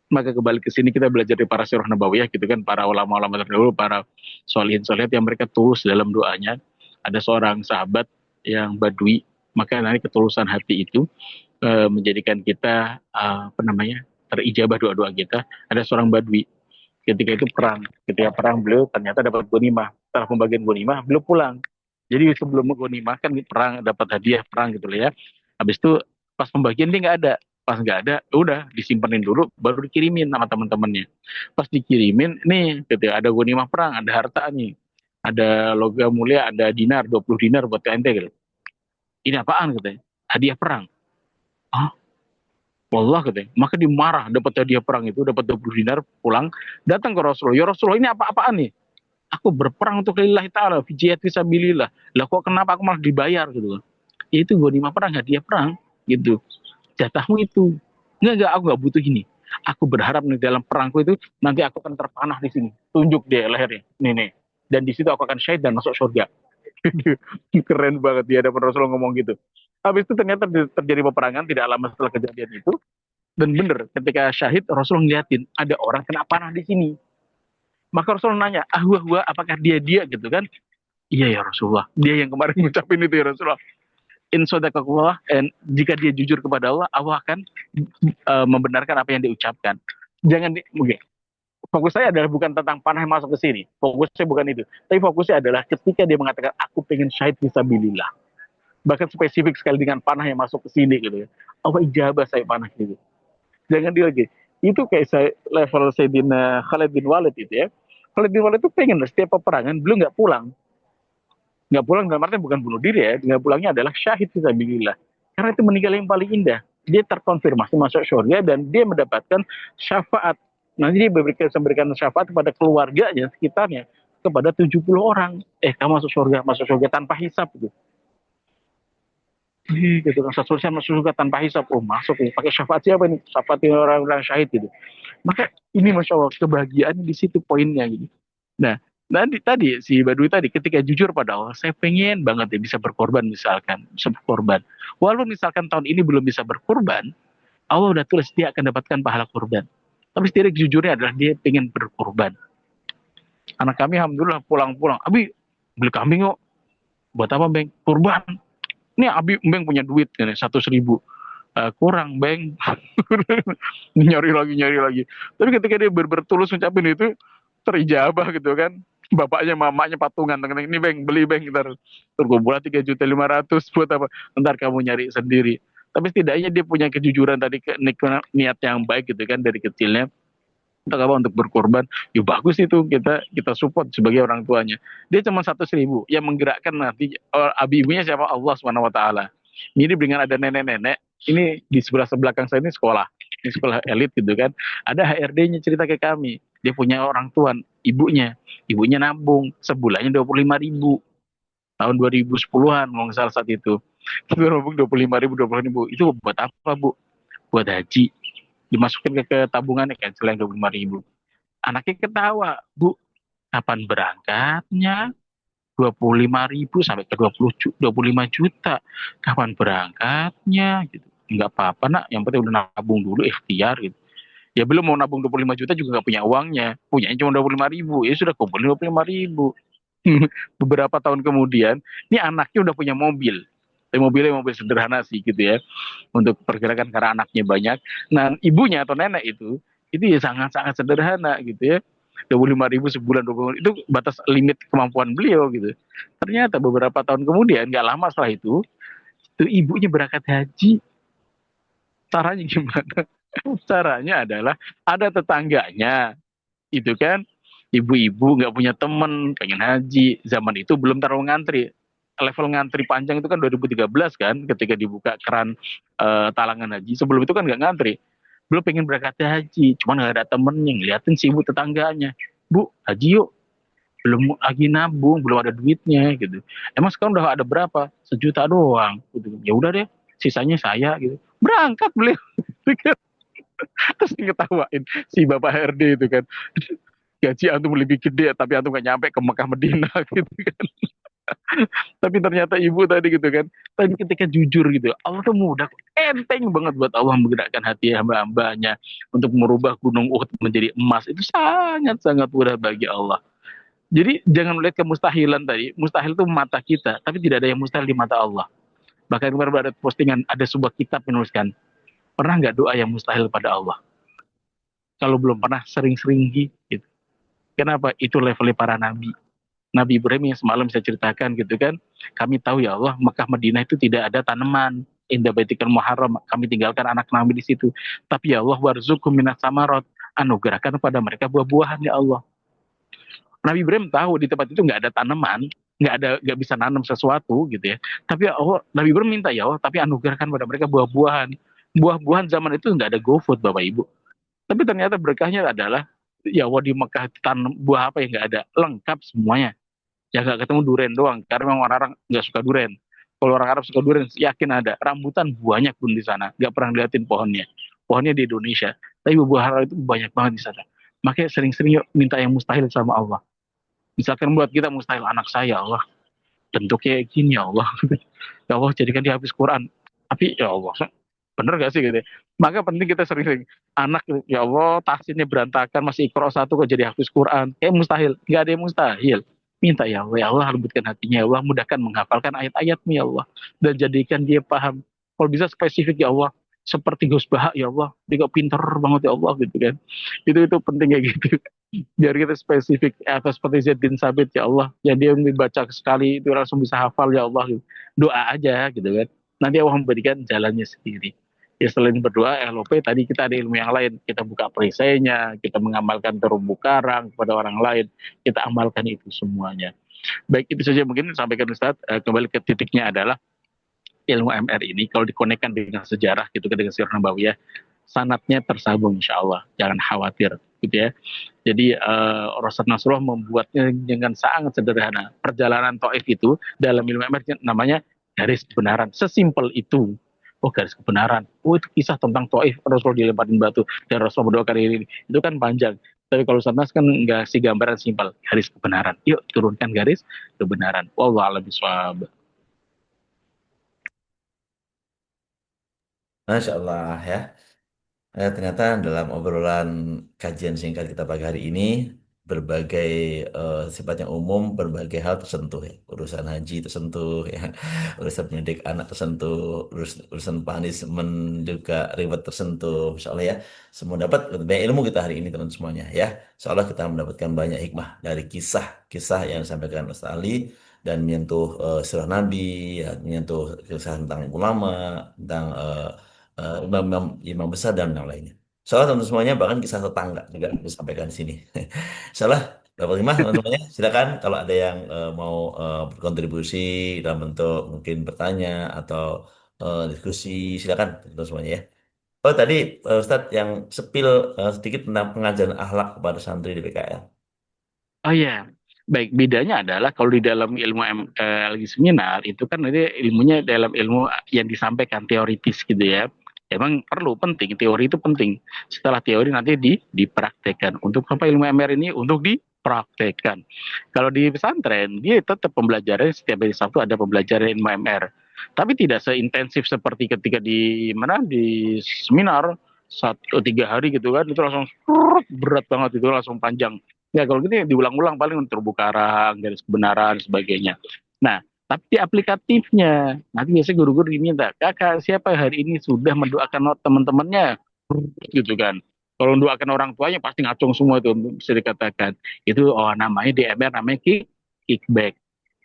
Maka kembali ke sini kita belajar dari para sirah nabawiyah gitu kan, para ulama-ulama terdahulu, para solihin solihat yang mereka tulus dalam doanya. Ada seorang sahabat yang badui, maka nanti ketulusan hati itu menjadikan kita apa namanya terijabah doa-doa kita. Ada seorang badui ketika itu perang, ketika perang beliau ternyata dapat gonimah. Setelah pembagian gonimah beliau pulang. Jadi sebelum gonimah kan perang dapat hadiah perang gitu loh ya. Habis itu pas pembagian dia nggak ada, pas nggak ada udah disimpanin dulu baru dikirimin sama teman-temannya. Pas dikirimin nih ketika ada gonimah perang, ada harta nih, ada logam mulia, ada dinar 20 dinar buat TNT gitu. Ini apaan katanya? Hadiah perang. Ah, wallah katanya. Maka dimarah dapat hadiah perang itu, dapat 20 dinar, pulang datang ke Rasulullah. Ya Rasulullah, ini apa-apaan nih? Aku berperang untuk lillahi ta'ala, fi jihad fisabilillah. Lah kok kenapa aku malah dibayar gitu? Ya itu gonimah perang, hadiah perang gitu. Jatahmu itu. Enggak, aku nggak butuh ini. Aku berharap nih dalam perangku itu nanti aku akan terpanah di sini. Tunjuk dia lehernya. Nih. Dan di situ aku akan syahid dan masuk surga. Keren banget dia ada Rasulullah ngomong gitu. Habis itu ternyata terjadi peperangan tidak lama setelah kejadian itu. Dan benar ketika syahid Rasul ngeliatin ada orang kena panah di sini. Maka Rasul nanya, apakah dia gitu kan? Iya ya Rasulullah. Dia yang kemarin ngucapin itu ya Rasulullah. In sodakakullah, and jika dia jujur kepada Allah, Allah akan membenarkan apa yang diucapkan. Jangan okay. Fokus saya adalah bukan tentang panah yang masuk ke sini. Fokusnya bukan itu. Tapi fokusnya adalah ketika dia mengatakan aku pengen syahid fisabilillah. Bahkan spesifik sekali dengan panah yang masuk ke sini gitu ya. Allah ijabah saya panah gitu. Jangan dia lagi. Itu kayak saya level Sayyidina Khalid bin Walid itu ya. Khalid bin Walid itu pengen setiap peperangan beliau nggak pulang. Nggak pulang dalam artinya bukan bunuh diri ya. Nggak pulangnya adalah syahid fisabilillah. Karena itu meninggal yang paling indah. Dia terkonfirmasi masuk surga dan dia mendapatkan syafaat. Nanti dia memberikan syafaat kepada keluarganya, sekitarnya. Kepada 70 orang. Kamu masuk surga tanpa hisap gitu. Gitu kan, seterusnya masuk surga tanpa hisap. Oh masuk ya, pakai syafaat siapa nih? Syafaat orang-orang syahid gitu. Maka ini Masya Allah, kebahagiaan di situ poinnya gitu. Nah, nanti tadi si Badui tadi ketika jujur pada Allah, saya pengen banget ya bisa berkorban misalkan, bisa berkorban. Walaupun misalkan tahun ini belum bisa berkorban, Allah udah tulis dia akan dapatkan pahala korban. Tapi setidak jujurnya adalah dia pengen berkorban. Anak kami alhamdulillah pulang-pulang, Abi beli kambing kok. Buat apa Bang? Kurban. Ini Abi Bang punya duit kan 100.000. Kurang Bang. nyari lagi. Tapi ketika dia bertulus ngucapin itu terijabah gitu kan. Bapaknya mamanya patungan, ini Bang beli Bang, ntar terkumpul 3.500.000 buat apa, ntar kamu nyari sendiri. Tapi setidaknya dia punya kejujuran tadi, niat yang baik gitu kan dari kecilnya untuk apa, untuk berkorban. Ya bagus itu, kita support sebagai orang tuanya. Dia cuma 100.000 yang menggerakkan nanti ibunya siapa, Allah SWT. Mirip dengan ada nenek-nenek ini di sebelah belakang saya, ini sekolah elit gitu kan. Ada HRD-nya cerita ke kami, dia punya orang tua, ibunya nabung sebulannya 25.000 tahun 2010-an mau salah saat itu nabung 25.000 itu buat apa Bu? Buat haji, dimasukin ke tabungannya kan selain 25.000. Anaknya ketawa, Bu kapan berangkatnya? 25.000 sampai ke 25 juta, kapan berangkatnya gitu. Nggak apa-apa nak, yang penting udah nabung dulu, ikhtiar gitu. Ya belum mau nabung 25 juta juga nggak punya uangnya, punyanya cuma 25.000, ya sudah kumpul 25.000. Beberapa tahun kemudian ini anaknya udah punya mobil. Mobilnya mobil sederhana sih gitu ya, untuk pergerakan karena anaknya banyak. Nah ibunya atau nenek itu ya sangat-sangat sederhana gitu ya. 25.000 sebulan, 20, itu batas limit kemampuan beliau gitu. Ternyata beberapa tahun kemudian, nggak lama setelah itu ibunya berangkat haji. Caranya gimana? Caranya adalah ada tetangganya, itu kan, ibu-ibu nggak punya temen, pengen haji. Zaman itu belum terlalu ngantri. Level ngantri panjang itu kan 2013 kan, ketika dibuka keran talangan haji. Sebelum itu kan nggak ngantri. Belum pengen berangkat haji, cuman nggak ada temennya. Ngeliatin si ibu tetangganya, Bu, haji yuk. Belum lagi nabung, belum ada duitnya gitu. Emang sekarang udah ada berapa? 1 juta doang. Gitu. Ya udah deh, sisanya saya gitu. Berangkat beliau. Terus ngetawain si Bapak HRD itu kan. gaji antum lebih gede tapi antum gak nyampe ke Mekah Medina gitu kan. Tapi ternyata ibu tadi gitu kan, tapi ketika jujur gitu, Allah tuh mudah, enteng banget buat Allah menggerakkan hati hamba-hambanya untuk merubah gunung Uhud menjadi emas. Itu sangat-sangat mudah bagi Allah. Jadi jangan melihat kemustahilan tadi, mustahil itu mata kita, tapi tidak ada yang mustahil di mata Allah. Bahkan kemarin ada postingan, ada sebuah kitab menuliskan, pernah nggak doa yang mustahil pada Allah? Kalau belum pernah, sering-sering gitu. Kenapa? Itu levelnya para nabi. Nabi Ibrahim yang semalam saya ceritakan gitu kan, kami tahu ya Allah, Mekah Madinah itu tidak ada tanaman, indah baitikal muharram, kami tinggalkan anak kami di situ. Tapi ya Allah, warzuqhum minas samarot, anugerahkan kepada mereka buah-buahan ya Allah. Nabi Ibrahim tahu di tempat itu nggak ada tanaman, nggak bisa nanam sesuatu gitu ya. Tapi ya Allah, Nabi Ibrahim minta ya Allah, tapi anugerahkan pada mereka buah-buahan. Buah-buahan zaman itu nggak ada GoFood Bapak Ibu. Tapi ternyata berkahnya adalah ya Allah di Mekah tanam buah apa yang nggak ada, lengkap semuanya. Ya nggak ketemu duren doang, karena memang orang-orang nggak suka duren. Kalau orang Arab suka duren, yakin ada. Rambutan banyak pun di sana, nggak pernah liatin pohonnya. Pohonnya di Indonesia, tapi buah halal itu banyak banget di sana. Makanya sering-sering yuk minta yang mustahil sama Allah. Misalkan buat kita mustahil anak saya, Allah bentuknya gini ya Allah. Ya Allah jadikan dia habis Quran. Tapi ya Allah, bener gak sih gitu ya? Maka penting kita sering-sering anak, ya Allah tahsinnya berantakan, masih ikro satu kok jadi hafiz Quran, kayak mustahil, nggak ada yang mustahil. Minta ya Allah lembutkan hatinya ya Allah, mudahkan menghafalkan ayat-ayatmu ya Allah, dan jadikan dia paham. Kalau bisa spesifik ya Allah, seperti Gus Baha ya Allah, dia kok pinter banget ya Allah gitu kan. Itu penting kayak gitu, biar kita spesifik. Atau seperti Zaid bin Sabit ya Allah, yang dia membaca sekali itu langsung bisa hafal ya Allah gitu. Doa aja gitu kan, nanti Allah memberikan jalannya sendiri. Ya selain berdoa LOP tadi kita ada ilmu yang lain, kita buka perisainya, kita mengamalkan terumbu karang kepada orang lain, kita amalkan itu semuanya. Baik, itu saja mungkin sampaikan Ustadz. Kembali ke titiknya adalah ilmu MR ini kalau dikonekkan dengan sejarah gitu, dengan Sirah Nabawiyah, sanatnya tersambung insya Allah, jangan khawatir gitu ya. Jadi Rasul Nasrullah membuatnya dengan sangat sederhana. Perjalanan Taif itu dalam ilmu MR namanya garis kebenaran, sesimpel itu. Oh garis kebenaran, oh itu kisah tentang Taif, Rasul dilemparin batu dan Rasul berdoa kali ini, itu kan panjang. Tapi kalau Satnas kan nggak sih, gambaran simpel, garis kebenaran. Yuk turunkan garis kebenaran. Wallahu a'lam bishawab. Masya Allah ya. Ternyata dalam obrolan kajian singkat kita pagi hari ini, berbagai sifatnya umum, berbagai hal tersentuh ya. Urusan haji tersentuh ya, urusan pendidik anak tersentuh, urusan punishment juga reward tersentuh. Insya Allah ya, semua dapat banyak ilmu kita hari ini teman semuanya ya. Insya Allah kita mendapatkan banyak hikmah dari kisah-kisah yang disampaikan Ustaz Ali dan menyentuh sirah Nabi, ya, menyentuh kisah tentang ulama, tentang imam-imam imam besar dan yang lainnya. Soalnya teman semuanya bahkan kisah tetangga juga disampaikan di sini. Salah dapat lima teman-temannya. Silakan kalau ada yang mau berkontribusi dalam bentuk mungkin bertanya atau diskusi, silakan teman semuanya ya. Oh tadi Ustadz yang sepil sedikit tentang pengajaran akhlak kepada santri di PKL. Oh ya, baik. Bedanya adalah kalau di dalam ilmu lagi seminar itu kan nanti ilmunya dalam ilmu yang disampaikan teoritis gitu ya. Emang perlu, penting, teori itu penting. Setelah teori nanti dipraktekkan. Untuk apa ilmu MR ini? Untuk dipraktekkan. Kalau di pesantren dia tetap pembelajaran, setiap hari Sabtu ada pembelajaran ilmu MR. Tapi tidak seintensif seperti ketika di mana di seminar 1 3 hari gitu kan, itu langsung berat banget, itu langsung panjang. Ya kalau gitu ya diulang-ulang paling untuk terumbu karang, garis kebenaran, sebagainya. Nah, tapi di aplikatifnya, nanti biasanya guru-guru diminta, kakak siapa hari ini sudah mendoakan teman-temannya, gitu kan. Kalau mendoakan orang tuanya pasti ngacung semua itu, bisa dikatakan. Itu oh namanya DMR, namanya kickback,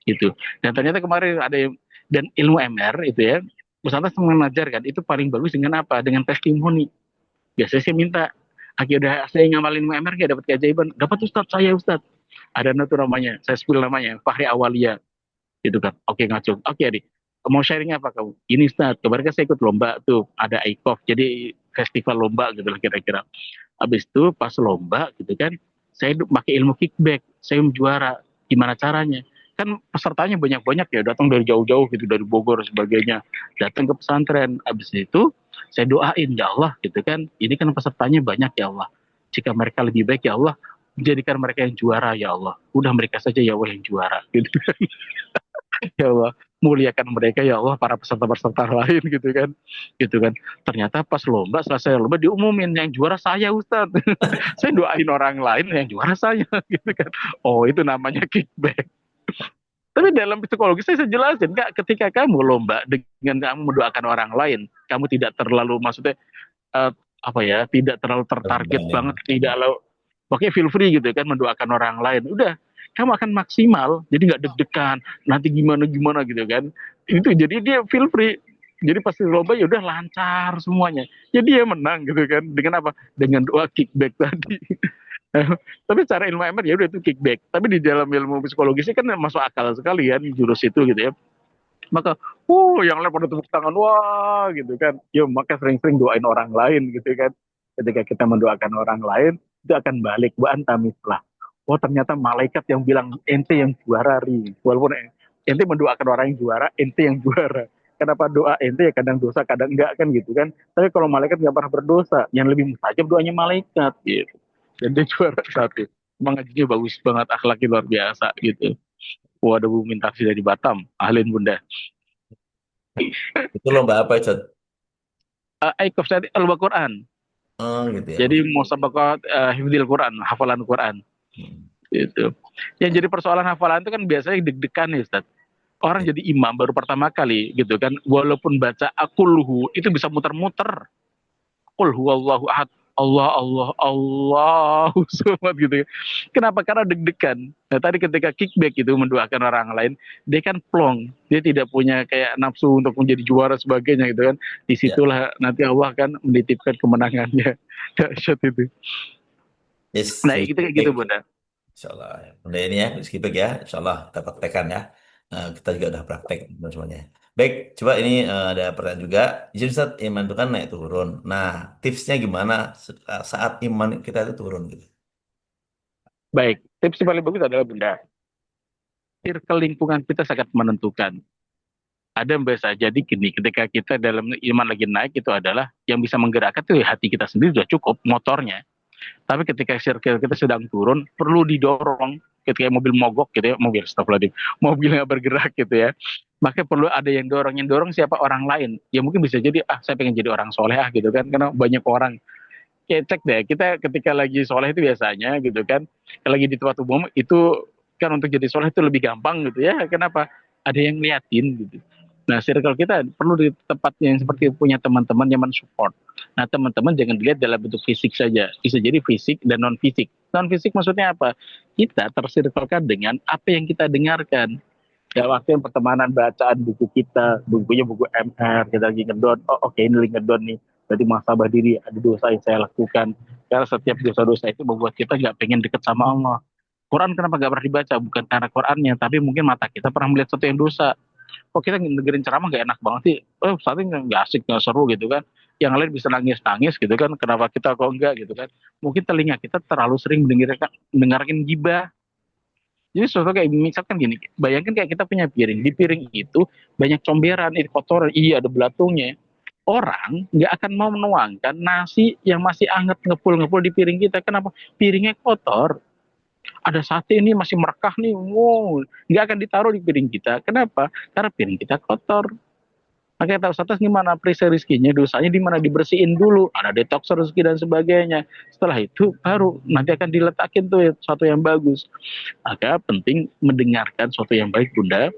gitu. Dan ternyata kemarin ada yang, dan ilmu MR itu ya, pesantren mengajarkan itu paling bagus dengan apa? Dengan testimoni. Biasanya saya minta, akhirnya saya ngamalin UMR gak dapat keajaiban, dapat Ustadz, saya Ustadz, ada tuh namanya, saya spill namanya Fahri Awalia gitu kan. Oke ngacung, oke adik, mau sharing apa kamu? Ini Ustadz, kemarin kan saya ikut lomba tuh, ada ICOF, jadi festival lomba gitu lah kira-kira. Habis itu pas lomba gitu kan, saya pakai ilmu kickback, saya juara. Gimana caranya? Kan pesertanya banyak-banyak ya, datang dari jauh-jauh gitu, dari Bogor dan sebagainya, datang ke pesantren. Habis itu saya doain ya Allah gitu kan, ini kan pesertanya banyak ya Allah. Jika mereka lebih baik ya Allah, jadikan mereka yang juara ya Allah, udah mereka saja ya Allah yang juara gitu. Ya Allah, muliakan mereka ya Allah, para peserta-peserta lain gitu kan, gitu kan. Ternyata pas lomba, selesai lomba diumumin yang juara saya Ustadz. Saya doain orang lain yang juara saya gitu kan. Oh, itu namanya kickback. Tapi dalam psikologi saya jelasin, Kak, ketika kamu lomba dengan kamu mendoakan orang lain, kamu tidak terlalu, maksudnya eh, apa ya, tidak terlalu tertarget Beban ya. banget, tidak lalu pokoknya feel free gitu kan mendoakan orang lain. Udah, kamu akan maksimal, jadi nggak deg-degan, nanti gimana gimana gitu kan. Itu jadi dia feel free. Jadi pasti lomba ya udah lancar semuanya. Jadi dia menang gitu kan. Dengan apa? Dengan doa kickback tadi. Tapi secara ilmu MR ya udah itu kickback. Tapi di dalam ilmu psikologi sih kan masuk akal sekali kan jurus itu gitu ya. Maka, yang lain pada tepuk tangan, wah gitu kan. Ya maka sering-sering doain orang lain gitu kan. Ketika kita mendoakan orang lain, itu akan balik. Wa antamislah. Oh ternyata malaikat yang bilang, ente yang juara, Ri. Walaupun ente mendoakan orang yang juara, ente yang juara. Kenapa doa ente ya kadang dosa, kadang enggak kan gitu kan. Tapi kalau malaikat nggak pernah berdosa, yang lebih mustajab doanya malaikat gitu. Dan dia juara satu. Mengajinya bagus banget, akhlaknya luar biasa gitu. Waduh, minta dari Batam, ahlin bunda. Itu lomba apa, Cot? Aikov tadi Al-Quran. Oh gitu ya. Jadi musabaqah hifdzil Quran, hafalan Quran Hmm. gitu. Yang jadi persoalan hafalan itu kan biasanya deg-degan nih, Ustaz. Orang Ya, jadi imam baru pertama kali gitu kan, walaupun baca akulhu itu bisa muter-muter. Qul huwallahu ahad. Allah Allah Allahu samad gitu. Kenapa? Karena deg-degan. Nah, tadi ketika kickback itu mendoakan orang lain, dia kan plong. Dia tidak punya kayak nafsu untuk menjadi juara sebagainya gitu kan. ya. Disitulah nanti Allah kan menitipkan kemenangannya. Dahsyat itu. Yes, Nah, so, itu kayak gitu, baik. Bunda. Insya Allah. Bunda ini ya, skipback ya. Insya Allah kita praktekkan ya. Kita juga udah praktek semuanya. Baik, coba ini ada pertanyaan juga. Jadi Ustaz, iman itu kan naik turun. Nah, tipsnya gimana saat iman kita itu turun gitu? Baik, tips yang paling bagus adalah, Bunda, circle lingkungan kita sangat menentukan. Ada yang biasa jadi gini, ketika kita dalam iman lagi naik itu adalah yang bisa menggerakkan itu ya hati kita sendiri sudah cukup motornya. Tapi ketika circle kita sedang turun, perlu didorong. Ketika mobil mogok gitu ya, mobilnya bergerak gitu ya, maka perlu ada yang dorong siapa, orang lain. Ya mungkin bisa jadi, saya pengen jadi orang soleh gitu kan, karena banyak orang. Kayak cek deh, kita ketika lagi soleh itu biasanya gitu kan, lagi di tempat umum itu kan untuk jadi soleh itu lebih gampang gitu ya. Kenapa? Ada yang liatin gitu. Nah, circle kita perlu di tempat yang seperti punya teman-teman yang mensupport. Nah, teman-teman jangan dilihat dalam bentuk fisik saja. Bisa jadi fisik dan non fisik. Non fisik maksudnya apa? Kita tersirkelkan dengan apa yang kita dengarkan. Ya, waktu yang pertemanan, bacaan buku kita, bukunya buku MR, kita lagi ngedon, oh oke, ini lagi ngedon nih, berarti muhasabah diri, ada dosa yang saya lakukan. Karena setiap dosa-dosa itu membuat kita nggak pengen deket sama Allah. Quran kenapa nggak pernah dibaca? Bukan karena Qurannya, tapi mungkin mata kita pernah melihat sesuatu yang dosa. Kok kita dengerin ceramah nggak enak banget sih? Oh, saat ini nggak asik, nggak seru gitu kan. Yang lain bisa nangis-nangis gitu kan, kenapa kita kok enggak gitu kan. Mungkin telinga kita terlalu sering mendengarkan gibah. Jadi sesuatu kayak misalkan gini, bayangkan kayak kita punya piring, di piring itu banyak comberan, ini kotoran, iya ada belatungnya. Orang nggak akan mau menuangkan nasi yang masih anget ngepul-ngepul di piring kita. Kenapa? Piringnya kotor. Ada sate ini masih merekah nih, wow, nggak akan ditaruh di piring kita. Kenapa? Karena piring kita kotor. Maka tahu status gimana periksa rezekinya, dosanya di mana dibersihin dulu, ada detox rezeki dan sebagainya. Setelah itu baru nanti akan diletakin tuh sesuatu yang bagus. Maka penting mendengarkan sesuatu yang baik, Bunda,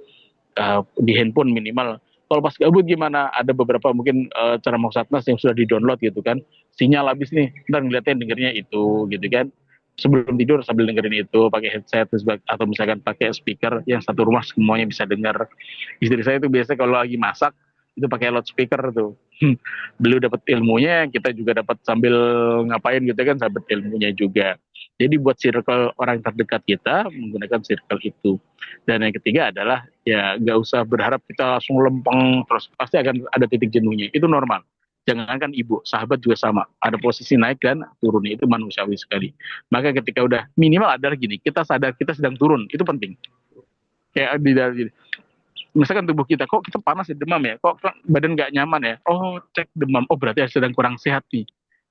di handphone minimal. Kalau pas gabut gimana? Ada beberapa mungkin ceramah Satnas yang sudah di-download gitu kan. Sinyal habis nih, ntar ngeliatin dengernya itu gitu kan. Sebelum tidur sambil dengerin itu pakai headset atau misalkan pakai speaker yang satu rumah semuanya bisa dengar. Istri saya itu biasa kalau lagi masak itu pakai loudspeaker tuh. Beliau dapat ilmunya, kita juga dapat sambil ngapain gitu kan, dapat ilmunya juga. Jadi buat circle orang terdekat kita menggunakan circle itu. Dan yang ketiga adalah ya nggak usah berharap kita langsung lempeng terus, pasti akan ada titik jenuhnya, itu normal. Jangankan ibu, sahabat juga sama, ada posisi naik dan turunnya, itu manusiawi sekali. Maka ketika udah minimal adalah gini, kita sadar kita sedang turun, itu penting. Kayak di dalam gini, misalkan tubuh kita kok kita panas ya, demam ya, kok badan nggak nyaman ya, oh cek demam, oh berarti sedang kurang sehat nih.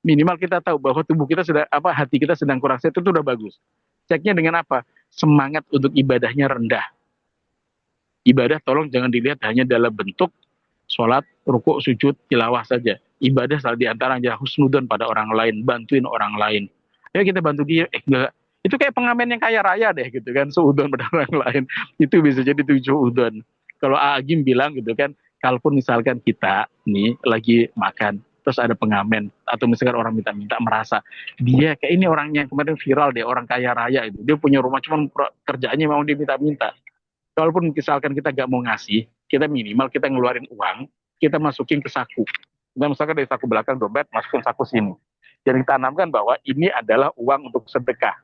Minimal kita tahu bahwa tubuh kita sedang apa, hati kita sedang kurang sehat, itu udah bagus. Ceknya dengan apa? Semangat untuk ibadahnya rendah. Ibadah tolong jangan dilihat hanya dalam bentuk sholat, rukuk, sujud, tilawah saja. Ibadah salah diantaranya husnudon pada orang lain, bantuin orang lain. Ya kita bantu dia, enggak. Itu kayak pengamen yang kaya raya deh gitu kan, seudon pada orang lain. Itu bisa jadi 7 udon. Kalau Agim bilang gitu kan, kalaupun misalkan kita nih lagi makan, terus ada pengamen, atau misalkan orang minta-minta merasa, dia kayak ini orangnya yang kemarin viral deh, orang kaya raya itu. Dia punya rumah, cuman kerjaannya mau dia minta-minta. Kalaupun misalkan kita gak mau ngasih, kita minimal kita ngeluarin uang, kita masukin ke saku. Kita misalkan dari saku belakang dompet, masukin saku sini. Dan kita tanamkan bahwa ini adalah uang untuk sedekah.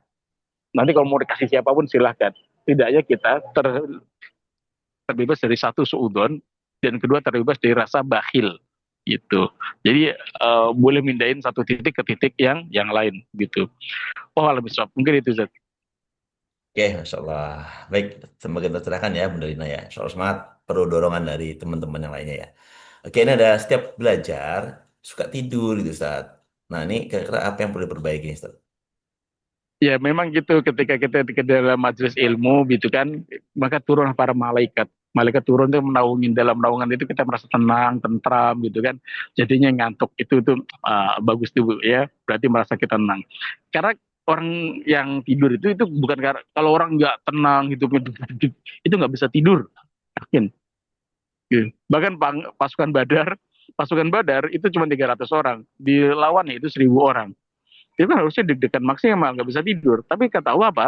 Nanti kalau mau dikasih siapapun silahkan. Tidaknya kita terbebas dari satu suudon, dan kedua terbebas dari rasa bakhil gitu. Jadi boleh mindahin satu titik ke titik yang lain gitu. Oh lebih sob, mungkin itu Zat. Oke, Masya Allah. Baik, semoga tercerahkan ya Bunda Lina ya. Soal semangat perlu dorongan dari teman-teman yang lainnya ya. Oke, ini ada setiap belajar suka tidur gitu Ustaz. Nah ini kira-kira apa yang perlu diperbaiki Ustaz? Ya memang gitu, ketika kita ke dalam majelis ilmu gitu kan, maka turun para malaikat. Malaikat turun tuh menaungin, dalam naungan itu kita merasa tenang, tentram gitu kan. Jadinya ngantuk itu tuh bagus tuh ya, berarti merasa kita tenang. Karena orang yang tidur itu bukan karena, kalau orang nggak tenang hidupnya itu nggak bisa tidur, yakin. Gitu. Bahkan pasukan Badar itu cuma 300 orang, di lawannya itu 1.000 orang. Itu kan harusnya deg-degan maksimal, nggak bisa tidur. Tapi kata Allah apa?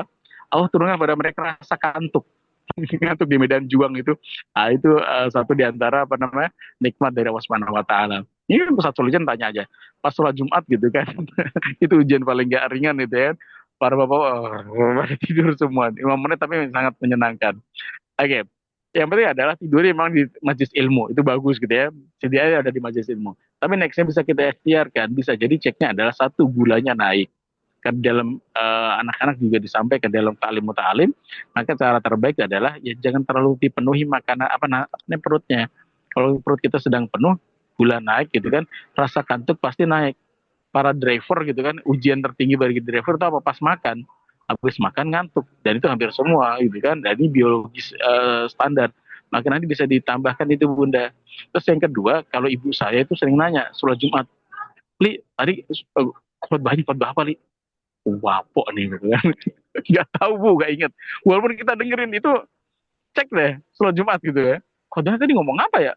Allah turunkan pada mereka rasa kantuk. Ngantuk di medan juang itu. Nah, itu satu di antara apa namanya nikmat dari Allah Subhanahu Wa Taala. Ini kan Ustaz Solijan tanya aja, pas sholat Jumat gitu kan, itu ujian paling gak ringan itu ya. Para bapak tidur semua, 5 menit tapi sangat menyenangkan. Oke, yang penting adalah tidur memang di majelis ilmu itu bagus gitu ya. Sedianya ada di majelis ilmu. Tapi nextnya bisa kita ikhtiarkan, bisa jadi ceknya adalah satu, gulanya naik. Kan dalam anak-anak juga disampaikan dalam ta'lim muta'alim, maka cara terbaik adalah ya jangan terlalu dipenuhi makanan apa namanya perutnya. Kalau perut kita sedang penuh, gula naik gitu kan, rasa kantuk pasti naik. Para driver gitu kan, ujian tertinggi bagi driver itu apa? Pas makan, habis makan ngantuk, dan itu hampir semua gitu kan, dan ini biologis standar. Maka nanti bisa ditambahkan itu Bunda. Terus yang kedua, kalau ibu saya itu sering nanya sholat Jumat, Li tadi khotbah apa Li? Wapok nih gitu kan. Nggak tahu Bu, nggak inget. Walaupun kita dengerin itu, cek deh sholat Jumat gitu ya. Khotbah tadi ngomong apa ya?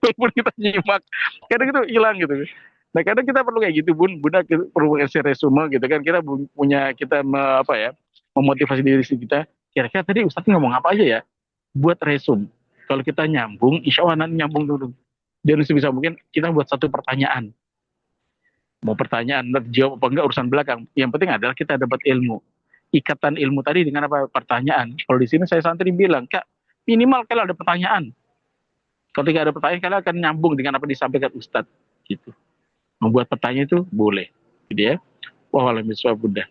Walaupun kita nyimak, kadang itu hilang gitu. Nah kadang kita perlu kayak gitu Bunda perlu ngasih resume gitu kan, kita punya kita apa ya, memotivasi diri kita. Kira-kira tadi Ustadz ngomong apa aja ya, buat resume. Kalau kita nyambung, insya Allah nanti nyambung dulu. Dan sebisa mungkin kita buat satu pertanyaan. Mau pertanyaan, jawab apa enggak urusan belakang. Yang penting adalah kita dapat ilmu. Ikatan ilmu tadi dengan apa? Pertanyaan. Kalau di sini saya santri bilang, Kak, minimal kalau ada pertanyaan. Ketika ada pertanyaan, kalian akan nyambung dengan apa disampaikan Ustadz. Gitu. Membuat pertanyaan itu boleh. Gitu ya. Wah, Bunda.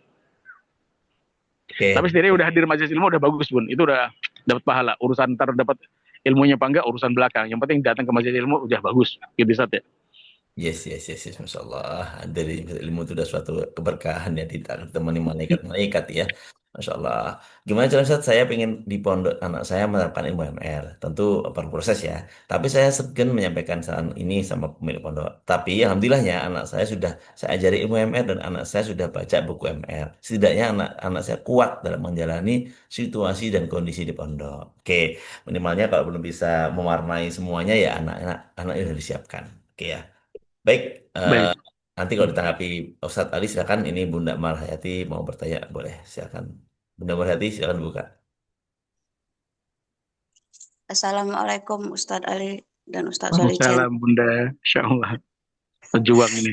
Tapi Oke, sendiri udah hadir majelis ilmu udah bagus Bun. Itu udah dapat pahala. Urusan ntar dapat ilmunya apa enggak urusan belakang. Yang penting datang ke majelis ilmu udah bagus. Gitu saat ya. yes, yes, yes, yes, Masya Allah. Dari ilmu itu sudah suatu keberkahan ya, tidak ditemani malaikat-malaikat ya. Masya Allah. Gimana cara Ustaz? Saya ingin di pondok anak saya menerapkan ilmu MR. Tentu perlu proses ya. Tapi saya segan menyampaikan saran ini sama pemilik pondok. Tapi alhamdulillahnya anak saya sudah saya ajari ilmu MR dan anak saya sudah baca buku MR. Setidaknya anak-anak saya kuat dalam menjalani situasi dan kondisi di pondok. Oke, minimalnya kalau belum bisa mewarnai semuanya ya anak-anak sudah disiapkan. Oke ya. Baik, Baik. nanti kalau ditanggapi Ustadz Ali silakan. Ini Bunda Marhayati mau bertanya, boleh silakan. Bunda Marhayati silakan buka. Assalamualaikum Ustadz Ali dan Ustadz Solijen. Waalaikumsalam Bunda. Insya Allah. Pejuang ini.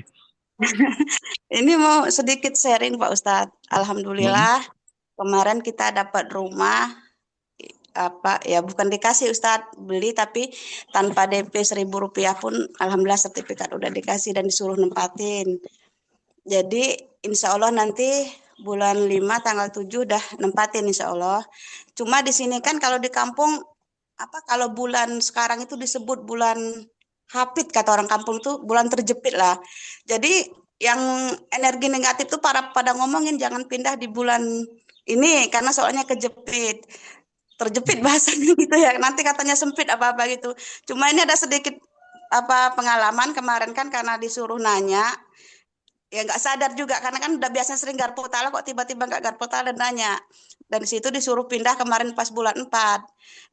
Ini mau sedikit sharing Pak Ustadz. Alhamdulillah kemarin kita dapat rumah, apa ya, bukan dikasih Ustadz, beli tapi tanpa DP Rp1.000 pun alhamdulillah sertifikat udah dikasih dan disuruh nempatin. Jadi insya Allah nanti bulan 5 tanggal 7 udah nempatin insya Allah. Cuma di sini kan kalau di kampung apa, kalau bulan sekarang itu disebut bulan hapit, kata orang kampung tuh bulan terjepit lah. Jadi yang energi negatif tuh pada ngomongin jangan pindah di bulan ini karena soalnya terjepit bahasanya gitu ya. Nanti katanya sempit apa-apa gitu. Cuma ini ada sedikit pengalaman kemarin kan karena disuruh nanya, ya nggak sadar juga karena kan udah biasa sering garpu tala kok tiba-tiba nggak garpu tala dan nanya. Dan di situ disuruh pindah kemarin pas bulan 4.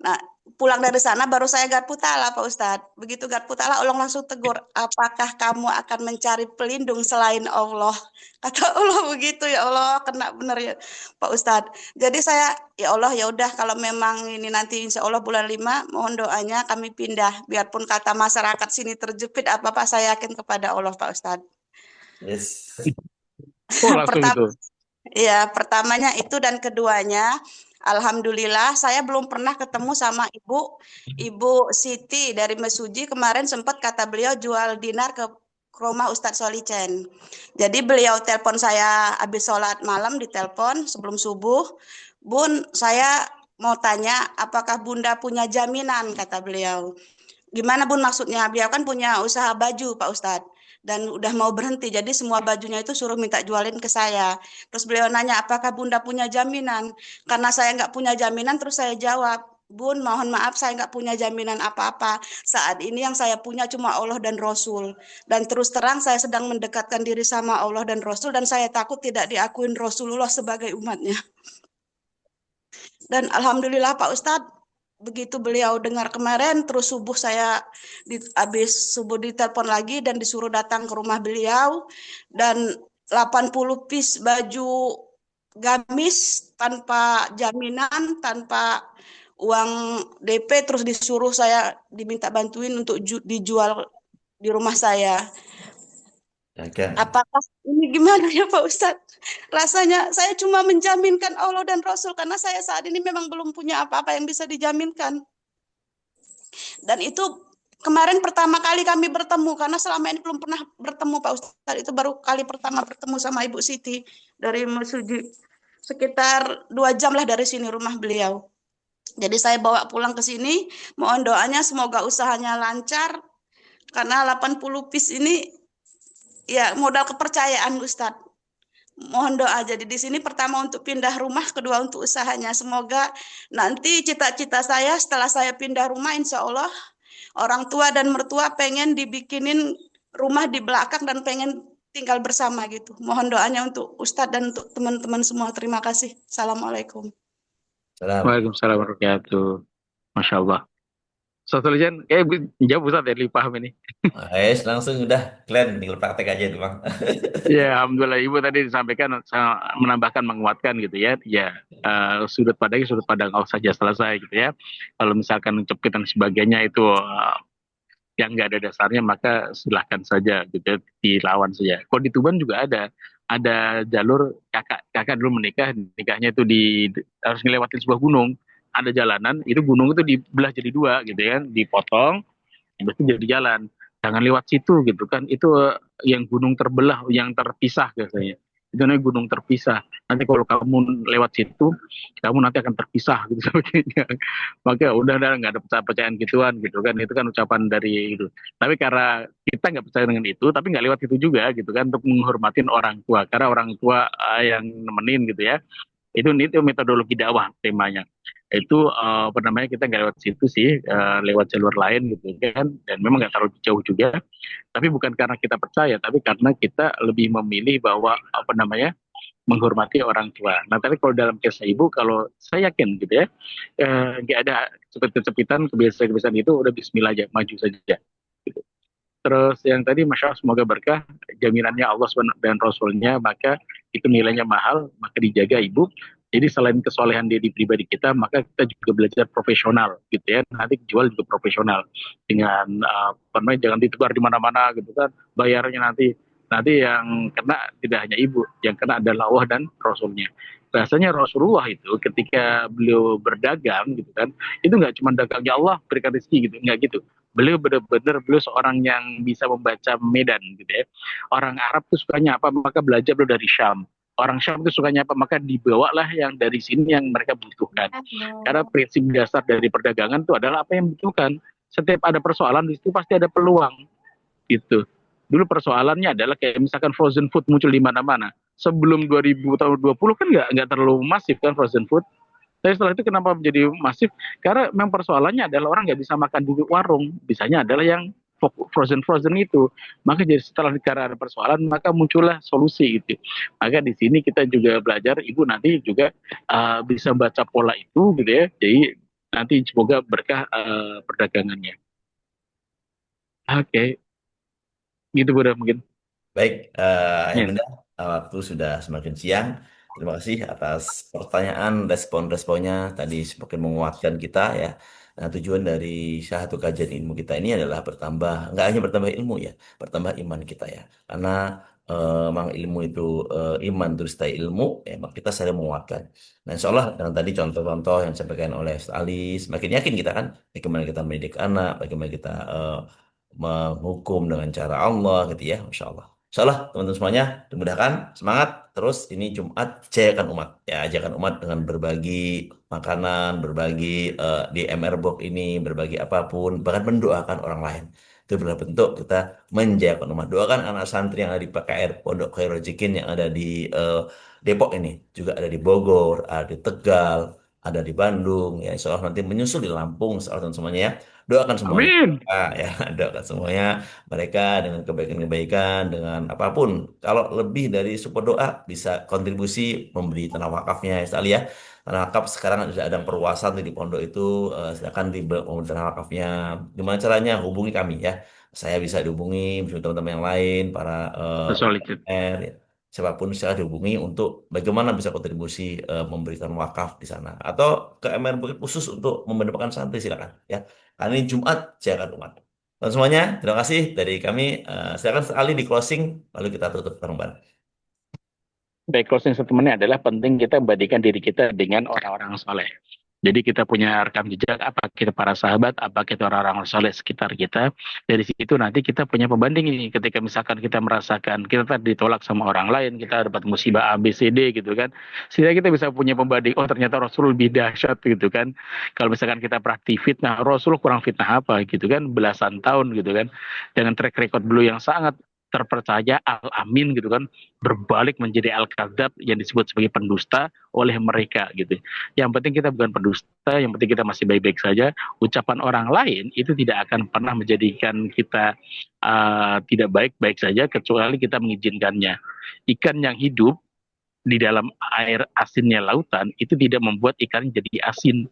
Nah, pulang dari sana baru saya garpu tala Pak Ustadz. Begitu garpu tala Allah langsung tegur, apakah kamu akan mencari pelindung selain Allah? Kata Allah begitu, ya Allah, kena bener ya Pak Ustadz. Jadi saya, ya Allah, ya udah kalau memang ini nanti insya Allah bulan 5 mohon doanya kami pindah. Biarpun kata masyarakat sini terjepit apa-apa saya yakin kepada Allah Pak Ustadz. Yes. Oh, langsung itu. Ya, pertamanya itu dan keduanya, alhamdulillah saya belum pernah ketemu sama Ibu Siti dari Mesuji. Kemarin sempat kata beliau jual dinar ke rumah Ustadz Solicen. Jadi beliau telepon saya habis sholat malam, ditelepon sebelum subuh. Bun, saya mau tanya apakah Bunda punya jaminan, kata beliau. Gimana Bun maksudnya? Beliau kan punya usaha baju Pak Ustadz. Dan udah mau berhenti, jadi semua bajunya itu suruh minta jualin ke saya. Terus beliau nanya, apakah Bunda punya jaminan? Karena saya nggak punya jaminan, terus saya jawab, Bun, mohon maaf saya nggak punya jaminan apa-apa. Saat ini yang saya punya cuma Allah dan Rasul. Dan terus terang saya sedang mendekatkan diri sama Allah dan Rasul, dan saya takut tidak diakuin Rasulullah sebagai umatnya. Dan alhamdulillah Pak Ustadz, begitu beliau dengar kemarin, terus subuh saya habis subuh ditelepon lagi dan disuruh datang ke rumah beliau, dan 80 piece baju gamis tanpa jaminan, tanpa uang DP, terus disuruh saya diminta bantuin untuk dijual di rumah saya. Apakah ini gimana ya Pak Ustadz? Rasanya saya cuma menjaminkan Allah dan Rasul karena saya saat ini memang belum punya apa-apa yang bisa dijaminkan. Dan itu kemarin pertama kali kami bertemu karena selama ini belum pernah bertemu Pak Ustadz. Itu baru kali pertama bertemu sama Ibu Siti dari Mesuji. Sekitar 2 jam lah dari sini rumah beliau. Jadi saya bawa pulang ke sini, mohon doanya semoga usahanya lancar karena 80 piece ini ya modal kepercayaan Ustadz. Mohon doa. Jadi di sini pertama untuk pindah rumah, kedua untuk usahanya. Semoga nanti cita-cita saya setelah saya pindah rumah, insya Allah orang tua dan mertua pengen dibikinin rumah di belakang dan pengen tinggal bersama gitu. Mohon doanya untuk Ustadz dan untuk teman-teman semua. Terima kasih. Assalamualaikum. Waalaikumsalam warahmatullahi wabarakatuh. Masya Allah. Satu legend, jawab Ustadz ya, lebih paham ini. Langsung udah kalian tinggal praktek aja tuh Bang. Ya, alhamdulillah Ibu tadi disampaikan, menambahkan, menguatkan gitu ya. Ya, sudut pandang Allah saja selesai gitu ya. Kalau misalkan cepit dan sebagainya itu yang nggak ada dasarnya, maka silahkan saja gitu ya, dilawan saja. Kalau di Tuban juga ada jalur kakak dulu menikah, nikahnya itu harus ngelewatin sebuah gunung. Ada jalanan, itu gunung itu dibelah jadi 2 gitu ya, dipotong, habis itu jadi jalan. Jangan lewat situ gitu kan, itu yang gunung terbelah, yang terpisah biasanya. Itu namanya gunung terpisah. Nanti kalau kamu lewat situ, kamu nanti akan terpisah gitu sebagainya. Maka udah nggak ada percayaan gituan gitu kan, itu kan ucapan dari itu. Tapi karena kita nggak percaya dengan itu, tapi nggak lewat itu juga gitu kan, untuk menghormatin orang tua. Karena orang tua yang nemenin gitu ya. Itu metodologi dakwah temanya. Itu kita nggak lewat situ sih, lewat jalur lain gitu kan, dan memang nggak terlalu jauh juga, tapi bukan karena kita percaya, tapi karena kita lebih memilih bahwa menghormati orang tua. Nah, tapi kalau dalam kisah Ibu, kalau saya yakin gitu ya, nggak ada cepet-cepitan, kebiasaan-kebiasaan itu udah Bismillah aja, maju saja. Gitu. Terus yang tadi, Masya Allah, semoga berkah, jaminannya Allah dan Rasulnya, maka itu nilainya mahal, maka dijaga Ibu. Jadi selain kesolehan diri pribadi kita, maka kita juga belajar profesional gitu ya. Nanti jual juga profesional dengan jangan ditebar di mana-mana gitu kan. Bayarnya nanti yang kena tidak hanya Ibu, yang kena adalah Allah dan Rasulnya. Bahasanya Rasulullah itu ketika beliau berdagang gitu kan, itu nggak cuma dagangnya Allah berikan rezeki gitu, nggak gitu. Beliau benar-benar seorang yang bisa membaca medan gitu ya. Orang Arab tuh sukanya apa, maka belajar dulu dari Syam. Orang Syam itu sukanya apa, maka dibawalah yang dari sini yang mereka butuhkan. Karena prinsip dasar dari perdagangan itu adalah apa yang dibutuhkan. Setiap ada persoalan di situ pasti ada peluang gitu. Dulu persoalannya adalah kayak misalkan frozen food muncul di mana-mana. Sebelum 2020 kan nggak terlalu masif kan frozen food. Tapi setelah itu kenapa menjadi masif? Karena memang persoalannya adalah orang nggak bisa makan di warung. Bisanya adalah yang frozen itu. Maka jadi setelah karena ada persoalan, maka muncullah solusi gitu. Maka di sini kita juga belajar, Ibu nanti juga bisa baca pola itu gitu ya. Jadi nanti semoga berkah perdagangannya. Oke, gitu Bu mungkin. Baik, Ya. Bunda, waktu sudah semakin siang. Terima kasih atas pertanyaan, respon-responnya tadi semakin menguatkan kita ya. Nah, tujuan dari salah satu kajian ilmu kita ini adalah nggak hanya bertambah ilmu ya, bertambah iman kita ya. Karena memang ilmu itu iman terus ilmu, ya maka kita saling menguatkan. Nah, insya Allah dengan tadi contoh-contoh yang disampaikan oleh Ustaz Ali, semakin yakin kita kan, bagaimana kita mendidik anak, bagaimana kita menghukum dengan cara Allah gitu ya, Masya Allah. Insya Allah teman-teman semuanya dimudahkan, semangat terus. Ini Jumat jayakan umat ya, ajakan umat dengan berbagi makanan, berbagi di MR Box ini, berbagi apapun, bahkan mendoakan orang lain. Itu adalah bentuk kita menjayakan umat. Doakan anak santri yang ada di PKR Pondok Khairul Jikin yang ada di Depok ini, juga ada di Bogor, ada di Tegal, ada di Bandung ya. Insya Allah nanti menyusul di Lampung, insya Allah teman semuanya ya. Doakan semuanya. Amin. Ya, doakan semuanya mereka dengan kebaikan-kebaikan, dengan apapun. Kalau lebih dari support doa, bisa kontribusi memberi tanah wakafnya, ya, sekali ya. Tanah wakaf sekarang sudah ada perluasan di pondok itu, silakan memberi tanah wakafnya. Gimana caranya? Hubungi kami ya. Saya bisa dihubungi, bersama teman-teman yang lain, para Solid. ya. Siapapun bisa dihubungi untuk bagaimana bisa kontribusi memberikan wakaf di sana. Atau ke MR Bukit khusus untuk membedakan santri, silakan ya. Karena ini Jumat, jangan umat. Dan semuanya, terima kasih dari kami. Silakan sekali di closing, lalu kita tutup bareng-bareng. Baik, closing statementnya adalah penting kita membandingkan diri kita dengan orang-orang soleh. Jadi kita punya rekam jejak, apa kita para sahabat, apa kita orang-orang soleh sekitar kita. Dari situ nanti kita punya pembanding ini. Ketika misalkan kita merasakan kita tadi ditolak sama orang lain, kita dapat musibah A, B, C, D gitu kan. Sehingga kita bisa punya pembanding, oh ternyata Rasul lebih dahsyat gitu kan. Kalau misalkan kita praktik fitnah, Rasul kurang fitnah apa gitu kan, belasan tahun gitu kan. Dengan track record beliau yang sangat terpercaya, al-amin gitu kan, berbalik menjadi al-kadzab yang disebut sebagai pendusta oleh mereka gitu. Yang penting kita bukan pendusta, yang penting kita masih baik-baik saja. Ucapan orang lain itu tidak akan pernah menjadikan kita tidak baik-baik saja kecuali kita mengizinkannya. Ikan yang hidup di dalam air asinnya lautan itu tidak membuat ikan jadi asin.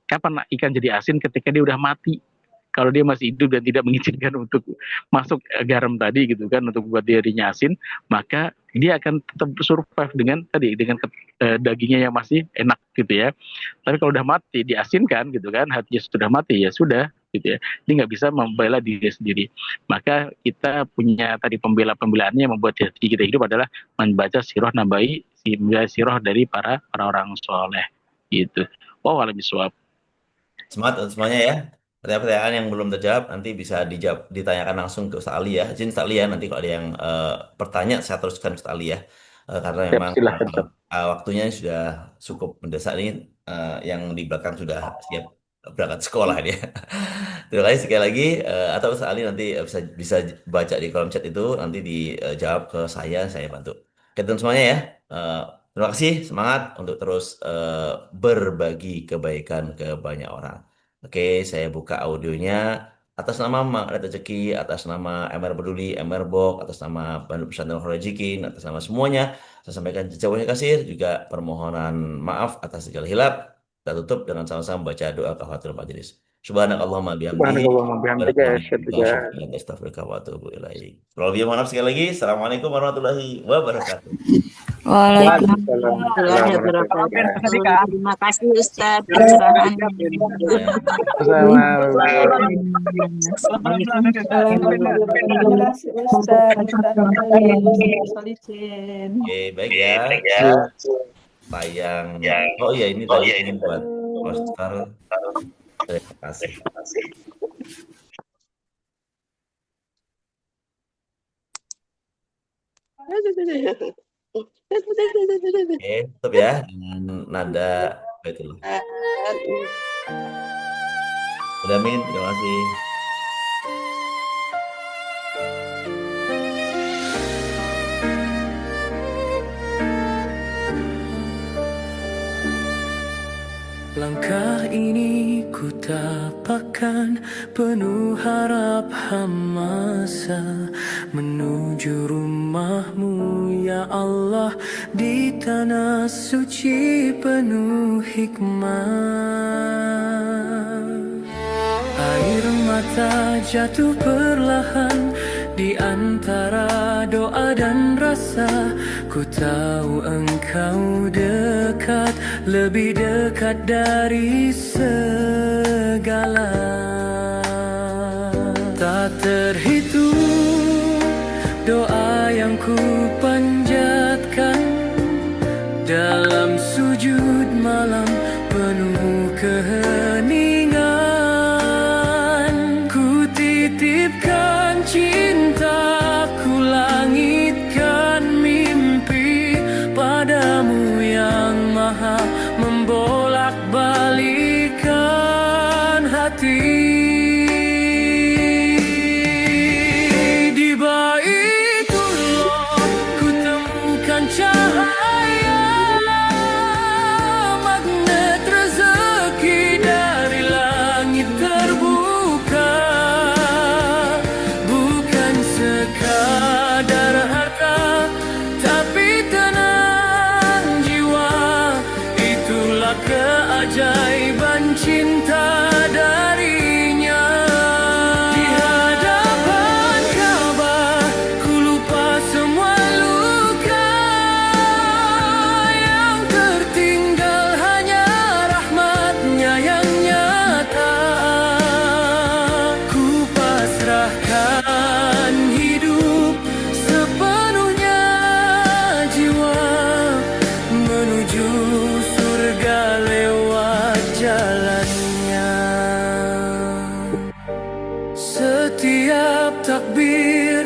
Kapan ikan jadi asin? Ketika dia udah mati. Kalau dia masih hidup dan tidak mengizinkan untuk masuk garam tadi gitu kan, untuk buat dirinya asin, maka dia akan tetap survive dengan dagingnya yang masih enak gitu ya. Tapi kalau udah mati diasinkan gitu kan, hatinya sudah mati ya sudah gitu ya. Dia nggak bisa membela diri sendiri. Maka kita punya tadi pembelaannya yang membuat hati kita hidup adalah membaca sirah nabawi, sirah dari para orang soleh gitu. Oh, waalaikumsalam. Semangat untuk semuanya ya. Pertanyaan-pertanyaan yang belum terjawab nanti bisa dijawab, ditanyakan langsung ke Ustaz Ali ya. Izin Ustaz Ali ya, nanti kalau ada yang bertanya saya teruskan ke Ustaz Ali ya. Karena Siap, memang silahkan. waktunya sudah cukup mendesak nih, yang di belakang sudah siap berangkat sekolah dia. Terima kasih sekali lagi. Atau Ustaz Ali nanti bisa bisa baca di kolom chat itu, nanti dijawab ke saya bantu. Oke teman semuanya ya. Eh, Terima kasih, semangat untuk terus berbagi kebaikan ke banyak orang. Oke, saya buka audionya atas nama Mang Adat Rezeki, atas nama MR Peduli, MR Box, atas nama Bandung Pesantren Khorajikin, atas nama semuanya. Saya sampaikan jawabnya kasih, juga permohonan maaf atas segala hilap. Kita tutup dengan sama-sama baca doa kafatul majelis. Subhanakallahumma bihamdihi. Subhanakallahumma bihamdika asyhadu an Astagfirullah wa atubu ilaik. Kalau lebih mohon maaf sekali lagi. Assalamualaikum warahmatullahi wabarakatuh. Waalaikumsalam Warahmatullahi warahmatullahi wabarakatuh. Terima kasih Ustaz pencerahannya. Terima kasih Ustaz. Oke, baik ya. Tayang. Oh iya, ini tadi ini buat poster. Terima kasih. Oke, tutup ya dengan nada Baitullah. Udah Min, terima kasih. Langkah ini ku tapakkan penuh harap hamasa menuju rumah-Mu ya Allah, di tanah suci penuh hikmah. Air mata jatuh perlahan di antara doa dan rasa. Ku tahu Engkau dekat, lebih dekat dari segala. Tak terhitung doa yang ku panjatkan dalam sujud malam penuh keheningan. Ku titipkan cintaku, langitkan mimpi padamu yang maha membolak-balikan hati. Di Baitullah ku temukan cahaya, magnet rezeki dari langit terbuka. Bukan sekadar harta, tapi tenang jiwa. Itulah keajaiban cinta darinya. Di hadapan Ka'bah ku lupa semua luka, yang tertinggal hanya rahmat-Nya yang nyata. Ku pasrahkan hidup sepenuhnya jiwa menuju surga lewat jalannya. Setiap takbir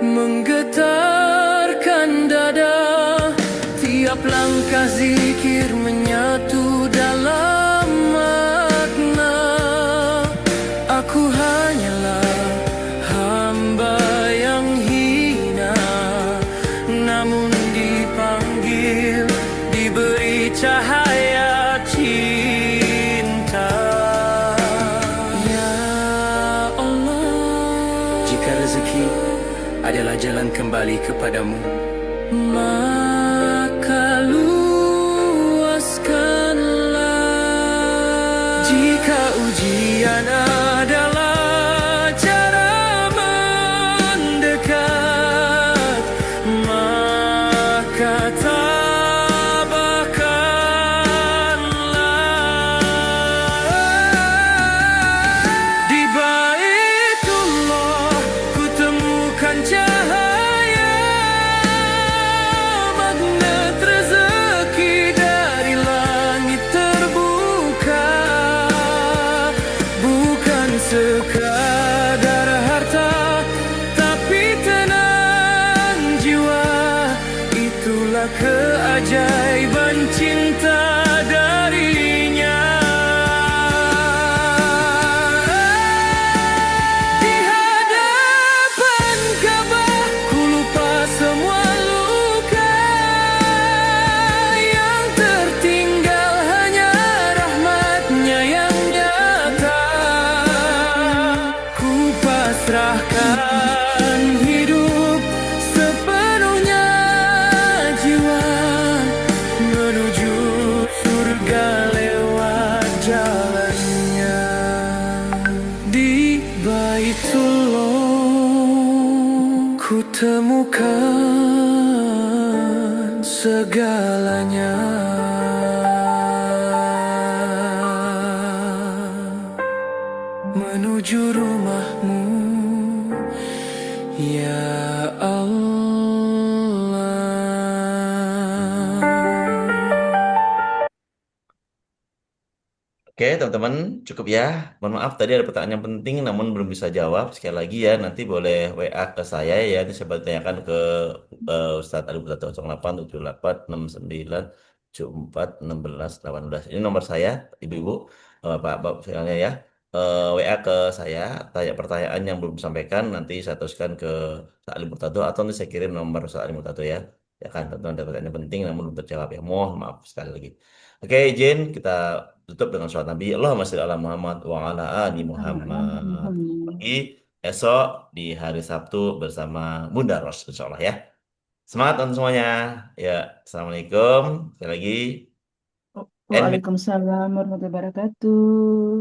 menggetarkan dada, tiap langkah zikir menyatu dalam makna. Aku hanyalah hamba yang hina, namun dipanggil, diberi cahaya cinta. Ya Allah, jika rezeki adalah jalan kembali kepadamu, maka luaskanlah. Jika ujian adalah cara mendekat, maka tabahkanlah. Di Baitullah ku temukan cahaya, magnet rezeki dari langit terbuka. Bukan sekadar harta, tapi tenang jiwa. Itulah keajaiban cinta darinya. Di hadapan Ka'bah ku lupa semua luka, yang tertinggal hanya rahmat-Nya yang nyata. Ku pasrahkan hidup sepenuhnya jiwa menuju surga lewat jalannya. Di Baitullah ku temukan segalanya. Menuju rumah-Mu ya Allah. Oke, teman-teman, cukup ya. Mohon maaf tadi ada pertanyaan yang penting namun belum bisa jawab. Sekali lagi ya, nanti boleh WA ke saya ya. Ini saya tanyakan ke Ustadz Ali Putra 0878741618. Ini nomor saya, Ibu-ibu, Bapak-bapak sekalian ya. WA ke saya, tanya pertanyaan yang belum disampaikan, nanti saya teruskan ke Ustadz Ali Murtado atau nanti saya kirim nomor Ustadz Ali Murtado ya. Ya kan, teman-teman ada pertanyaan penting namun belum terjawab ya. Mohon maaf sekali lagi. Oke, izin kita tutup dengan sholat Nabi. Allahumma sholli ala Muhammad wa ala ali Muhammad. Lagi esok di hari Sabtu bersama Bunda Ros, insya Allah ya. Semangat untuk semuanya. Ya, Assalamualaikum. Sekali lagi. Waalaikumsalam warahmatullahi wabarakatuh.